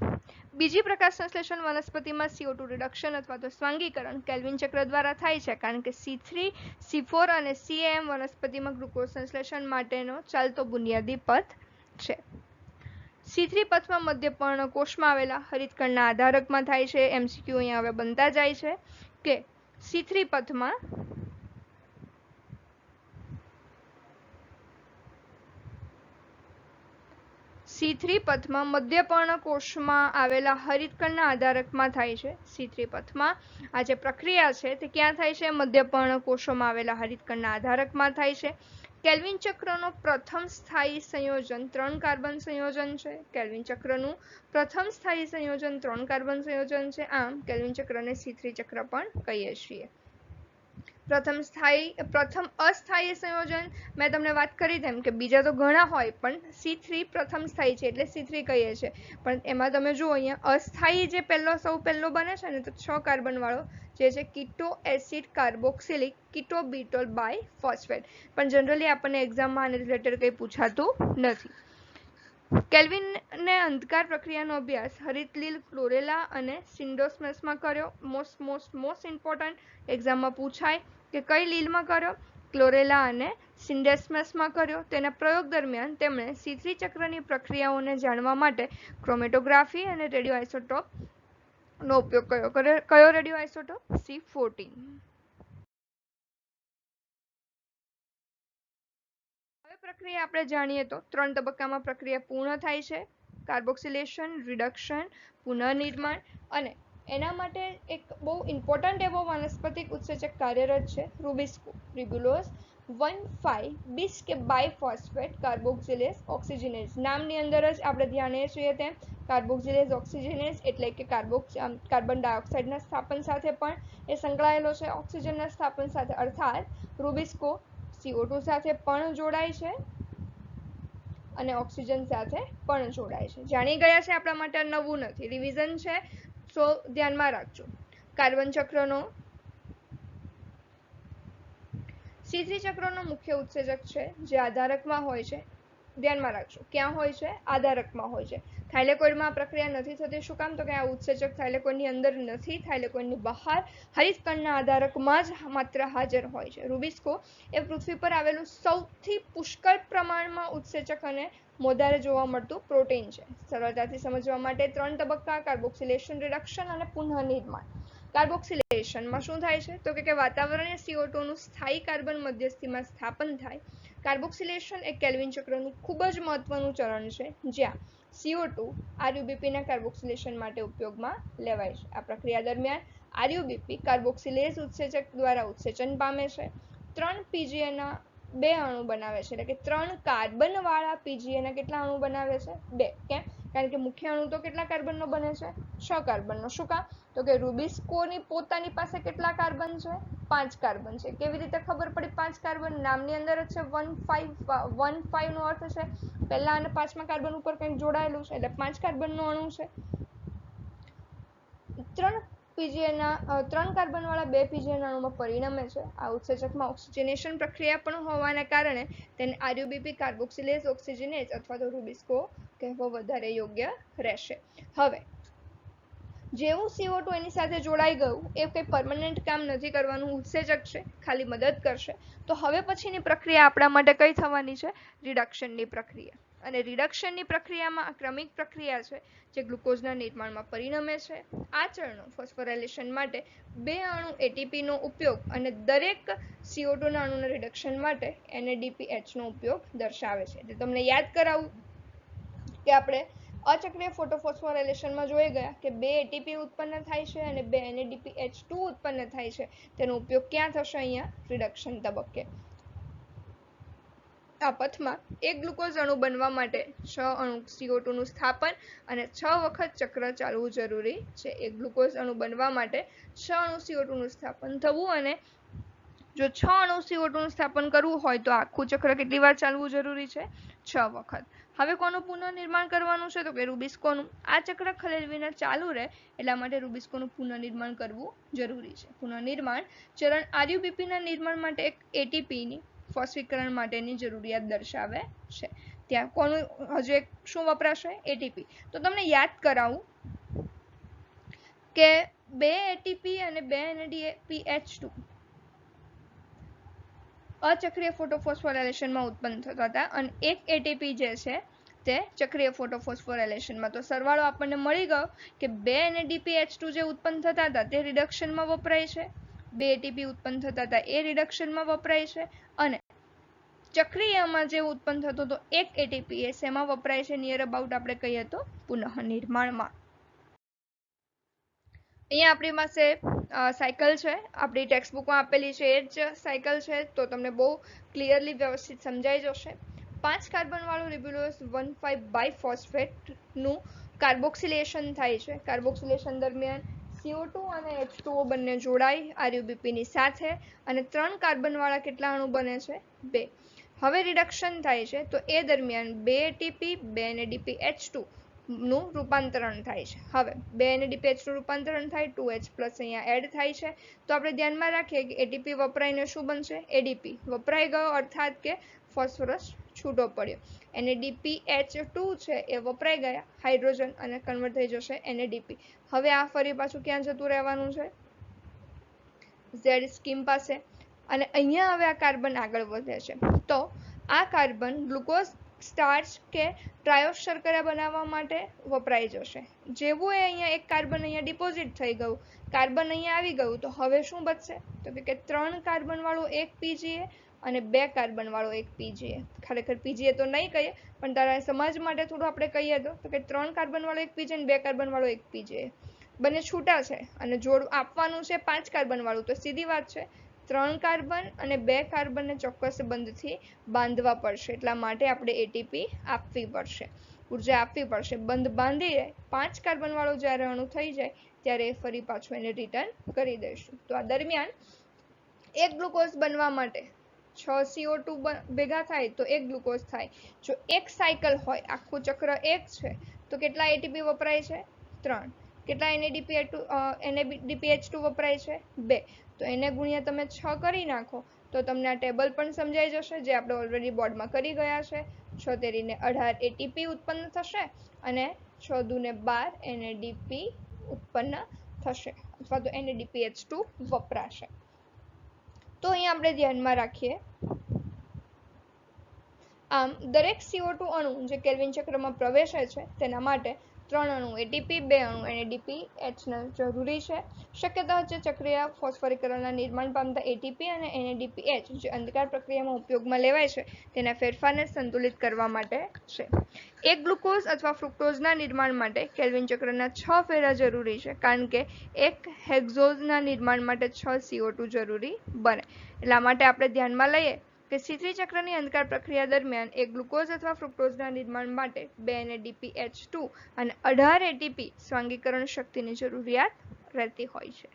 બીજી પ્રકાશ સંશ્લેષણ વનસ્પતિમાં CO2 રિડક્શન અથવા તો સ્વાંગીકરણ કેલ્વિન ચક્ર દ્વારા થાય છે, કારણ કે C3, C4 અને CAM વનસ્પતિમાં ગ્લુકોઝ સંશ્લેષણ માટેનો ચાલતો બુનિયાદી પથ છે. C3 પથમાં મધ્યપર્ણ કોષમાં આવેલા હરિતકણના આધારકમાં થાય છે. MCQ અહીંયા હવે બનતા જાય છે કે C3 પથમાં મધ્યપર્ણ કોષમાં આવેલા હરિતકણના આધારકમાં થાય છે. C3 પથમાં આ જે પ્રક્રિયા છે તે ક્યાં થાય છે? મધ્યપર્ણ કોષોમાં આવેલા હરિતકણના આધારકમાં થાય છે. કેલ્વિન ચક્રનો પ્રથમ સ્થાયી સંયોજન 3 કાર્બન સંયોજન છે. કેલ્વિન ચક્રનું પ્રથમ સ્થાયી સંયોજન 3 કાર્બન સંયોજન છે. આમ કેલ્વિન ચક્રને C3 ચક્ર પણ કહીએ છીએ. પ્રથમ અસ્થાયી સંયોજન મેં તમને વાત કરી તેમ કે બીજા તો ઘણા હોય પણ C3 પ્રથમ સ્થાયી છે એટલે C3 કહીએ છીએ. પણ એમાં તમે જુઓ અહીંયા અસ્થાયી જે સૌ પહેલો બને છે ને તો 6 કાર્બન વાળો જે છે કીટો એસિડ કાર્બોક્સિલિક કીટોબીટોલ બાય ફોસ્ફેટ. પણ જનરલી આપણને એક્ઝામમાં આને રિલેટેડ કંઈ પૂછાતું નથી. કેલ્વિનને અંધકાર પ્રક્રિયાનો અભ્યાસ હરિતલીલ, ક્લોરેલા અને સિન્ડોસ્મસમાં કર્યો. મોસ્ટ ઇમ્પોર્ટન્ટ એક્ઝામમાં પૂછાય કે કઈ લીલમાં કર્યો? ક્લોરેલા અને સિન્ડેસ્મસમાં કર્યો. તેના પ્રયોગ દરમિયાન તેમણે C3 ચક્રની પ્રક્રિયાઓને જાણવા માટે ક્રોમેટોગ્રાફી અને રેડિયોઆઇસોટોપ નો ઉપયોગ કર્યો. કયો રેડિયોઆઇસોટોપ? C14. હવે પ્રક્રિયા આપણે જાણીએ તો 3 તબક્કામાં પ્રક્રિયા પૂર્ણ થાય છે. કાર્બોક્સિલેશન, રિડક્શન, પુનઃનિર્માણ, અને એના માટે એક બહુ ઇમ્પોર્ટન્ટ એવો વનસ્પતિક ઉત્સેચક કાર્યરત છે રૂબિસ્કો. રિબ્યુલોઝ 1,5-bis કે બાયફોસ્ફેટ કાર્બોક્સિલેઝ ઓક્સિજનેઝ. નામની અંદર જ આપણે ધ્યાને છીએ તેમ કાર્બોક્સિલેઝ ઓક્સિજનેઝ એટલે કે કાર્બન ડાયોક્સાઇડના સ્થાપન સાથે પણ એ સંકળાયેલો છે ઓક્સિજનના સ્થાપન સાથે. અર્થાત રૂબિસ્કો CO2 સાથે પણ જોડાય છે અને ઓક્સિજન સાથે પણ જોડાય છે. જાણી ગયા છે, આપણા માટે નવું નથી, રિવિઝન છે, તો ધ્યાનમાં રાખજો. કાર્બન ચક્રનો C3 ચક્રનો મુખ્ય ઉત્સેચક છે જે આધારકમાં હોય છે. ધ્યાનમાં રાખજો ક્યાં હોય છે? આધારકમાં હોય છે. થાઇલેકોઇડમાં પ્રક્રિયા નથી થતી. શું કામ? તો કે આ ઉત્સેચક થાઇલેકોઇડની અંદર નથી, થાઇલેકોઇડની બહાર હરિતકણના આધારકમાં જ માત્ર હાજર હોય છે. રૂબિસ્કો એ પૃથ્વી પર આવેલું સૌથી પુષ્કળ પ્રમાણમાં ઉત્સેચક અને મોધારે જોવા મળતું પ્રોટીન છે. સરળતાથી સમજવા માટે 3 તબક્કા કાર્બોક્સિલેશન, રિડક્શન અને પુનઃનિર્માણ. કાર્બોક્સિલેશનમાં શું થાય છે? તો કે વાતાવરણીય CO2 નું સ્થાયી કાર્બન મધ્યસ્થીમાં સ્થાપન થાય. કાર્બોક્સિલેશન એ કેલ્વિન ચક્રનું ખૂબ જ મહત્વનું ચરણ છે જ્યાં CO2 RUBP ના કાર્બોક્સિલેશન માટે ઉપયોગમાં લેવાય છે. આ પ્રક્રિયા દરમિયાન RUBP કાર્બોક્સિલેઝ ઉત્સેચક દ્વારા ઉત્સેચન પામે છે. 3 PGA ના 2 અણુ બનાવે છે, એટલે કે 3 કાર્બન વાળા PGA ના કેટલા અણુ બનાવે છે? 2. કેમ? કારણ કે મુખ્ય અણુ તો કેટલા કાર્બનનો બને છે? 6 કાર્બનનો. શું કામ? તો કે રૂબિસ્કોની પોતાની પાસે કેટલા કાર્બન છે? 5 કાર્બન છે. કેવી રીતે ખબર પડી 5 કાર્બન? નામની અંદર જ છે 1,5 નો અર્થ છે પહેલા અને 5મા કાર્બન ઉપર કંઈક જોડાયેલું છે એટલે 5 કાર્બનનો અણુ છે. 3 કાર્બન વાળા 2 PGA ના અણુમાં પરિણમે છે. આ ઉત્સેચકમાં ઓક્સિજનેશન પ્રક્રિયા પણ હોવાને કારણે તેને RUBP કાર્બોક્સિલેઝ ઓક્સિજનેઝ અથવા તો રૂબિસ્કો કહેવો વધારે યોગ્ય રહેશે. હવે જેવું CO2 એની સાથે જોડાઈ ગયું એ કંઈ પરમનન્ટ કામ નથી કરવાનું, ઉત્સેચક છે, ખાલી મદદ કરશે. તો હવે પછીની પ્રક્રિયા આપણા માટે કઈ થવાની છે? રિડક્શનની પ્રક્રિયા. અને રિડક્શનની પ્રક્રિયામાં ક્રમિક પ્રક્રિયા છે જે ગ્લુકોઝના નિર્માણમાં પરિણમે છે. આ ચરણો ફોસ્ફોરાયલેશન માટે 2 અણુ એટીપી નો ઉપયોગ અને દરેક CO2 ના અણુના રિડક્શન માટે NADPH નો ઉપયોગ દર્શાવે છે. એટલે તમને યાદ કરાવું કે આપણે અચક્રીય ફોટોફોસ્ફોરાયલેશનમાં જોઈ ગયા કે 2 એટીપી ઉત્પન્ન થાય છે અને 2 NADPH2 ઉત્પન્ન થાય છે. તેનો ઉપયોગ ક્યાં થશે? અહીંયા રિડક્શન તબક્કે. આ પથમાં એક ગ્લુકોઝ અણુ બનવા માટે 6 અણુ CO2 નું સ્થાપન અને 6 વખત ચક્ર ચાલવું જરૂરી છે. એક ગ્લુકોઝ અણુ બનવા માટે 6 અણુ CO2 નું સ્થાપન થવું અને જો 6 અણુ CO2 નું સ્થાપન કરવું હોય તો આખું ચક્ર કેટલી વાર ચાલવું જરૂરી છે? 6 વખત. હવે કોનું પુનઃનિર્માણ કરવાનું છે? તો કે રૂબિસ્કોનું. આ ચક્ર ખલેલ વિના ચાલુ રહે એટલા માટે રૂબિસ્કોનું પુનઃનિર્માણ કરવું જરૂરી છે. પુનઃનિર્માણ ચરણ RUBP ના નિર્માણ માટે એક એટીપી ની ફોસ્ફીકરણ માટેની જરૂરિયાત દર્શાવે છે. ત્યાં કોનું હજુ એક શું વપરાશે? એટીપી. તો તમને યાદ કરાવું કે 2 એટીપી અને 2 NADPH2 અચક્રીય ફોટોફોસ્ફોરાયલેશનમાં ઉત્પન્ન થતા હતા અને એક એટીપી જે છે તે ચક્રીય ફોટોફોસ્ફોરાયલેશનમાં. તો સરવાળો આપણને મળી ગયો કે 2 NADPH2 જે ઉત્પન્ન થતા હતા તે રિડક્શનમાં વપરાય છે, 2 એટીપી ઉત્પન્ન થતા હતા એ રિડક્શનમાં વપરાય છે અને ચક્રીયમાં જે ઉત્પન્ન થતો તો એક એટીપી એ શેમાં વપરાય છે? નિયર અબાઉટ આપણે કહીએ તો પુનઃનિર્માણમાં. અહીંયા આપણી પાસે સાયકલ છે, આપણી ટેક્સ્ટ બુકમાં આપેલી છે એ જ સાયકલ છે, તો તમને બહુ ક્લિયરલી વ્યવસ્થિત સમજાઈ જશે. 5 કાર્બન વાળું રિબ્યુલોઝ 1,5 બાયફોસ્ફેટ નું કાર્બોક્સિલેશન થાય છે. કાર્બોક્સિલેશન દરમિયાન CO2 અને H2O બંને જોડાઈ RUBP ની સાથે અને 3 કાર્બન વાળા કેટલા અણુ બને છે? 2. હવે રિડક્શન થાય છે તો એ દરમિયાન 2 એટીપી 2 NADPH2 નું રૂપાંતરણ થાય છે. હવે 2 NADPH નું રૂપાંતરણ થાય 2H+ અહીંયા એડ થાય છે. તો આપણે ધ્યાનમાં રાખીએ કે એટીપી વપરાઈને શું બનશે? એડીપી વપરાઈ ગયો અર્થાત કે ફોસ્ફરસ છૂટો પડ્યો. NADPH2 છે એ વપરાઈ ગયા હાઇડ્રોજન અને કન્વર્ટ થઈ જશે NADP. હવે આ ફરી પાછું ક્યાં જતું રહેવાનું છે? Z સ્કીમ પાસે. અને અહીંયા હવે આ કાર્બન આગળ વધે છે તો આ કાર્બન ગ્લુકોઝ સ્ટાર્ચ કે ટ્રાયોસ શર્કરા બનાવવા માટે વપરાઈ જશે. જેવું એ અહીંયા એક કાર્બન અહીંયા ડિપોઝિટ થઈ ગયું, કાર્બન અહીંયા આવી ગયું, તો હવે શું બચશે? તો કે 3 કાર્બન વાળું એક PGA અને 2 કાર્બન વાળો એક PGA. ખરેખર PGA તો નહીં કહીએ પણ તારા સમાજ માટે થોડું આપણે કહીએ તો કે 3 કાર્બન વાળો એક PGA અને 2 કાર્બન વાળો એક PGA. બંને છૂટા છે અને જોડ આપવાનું છે 5 કાર્બન વાળું, તો સીધી વાત છે 3 કાર્બન અને 2 કાર્બનને ચોક્કસ બંધથી બાંધવા પડશે. એટલા માટે આપણે એટીપી આપવી પડશે, ઉર્જા આપવી પડશે. બંધ બાંધી 5 કાર્બન વાળો જ્યારે અણુ થઈ જાય ત્યારે ફરી પાછું એને રિટર્ન કરી દઈશું. તો આ દરમિયાન એક ગ્લુકોઝ બનવા માટે 6 CO2 ભેગા થાય તો એક ગ્લુકોઝ થાય. જો એક સાયકલ હોય, આખું ચક્ર એક છે, તો કેટલા એટીપી વપરાય છે? 3. કેટલા NADPH2 વપરાય છે? 2. તો એને ગુણ્યા તમે 6 કરી નાખો તો તમને આ ટેબલ પણ સમજાઈ જશે જે આપણે ઓલરેડી બોર્ડમાં કરી ગયા છે. 6 તેરીને 18 એટીપી ઉત્પન્ન થશે અને 6 દુને 12 NADP ઉત્પન્ન થશે અથવા તો NADPH2 વપરાશે. તો અહીંયા આપણે ધ્યાનમાં રાખીએ, આમ દરેક CO2 અણુ જે કેલ્વિન ચક્રમાં પ્રવેશે છે તેના માટે 3 અણુ એટીપી, 2 અણુ NADPH જરૂરી છે. શક્યતા છે ચક્રીય ફોસ્ફોરીકરણના નિર્માણ પામતા એટીપી અને NADPH જે અંધકાર પ્રક્રિયામાં ઉપયોગમાં લેવાય છે તેના ફેરફારને સંતુલિત કરવા માટે છે. એક ગ્લુકોઝ અથવા ફ્રુક્ટોઝના નિર્માણ માટે કેલ્વિન ચક્રના 6 ફેરા જરૂરી છે કારણ કે એક હેક્ઝોઝના નિર્માણ માટે 6 CO2 જરૂરી બને. એટલા માટે આપણે ધ્યાનમાં લઈએ કે C3 ચક્રની અંધકાર પ્રક્રિયા દરમિયાન એક ગ્લુકોઝ અથવા ફ્રુક્ટોઝના નિર્માણ માટે 2 NADPH2 અને 18 એટીપી સ્વાંગીકરણ શક્તિની જરૂરિયાત રહેતી હોય છે.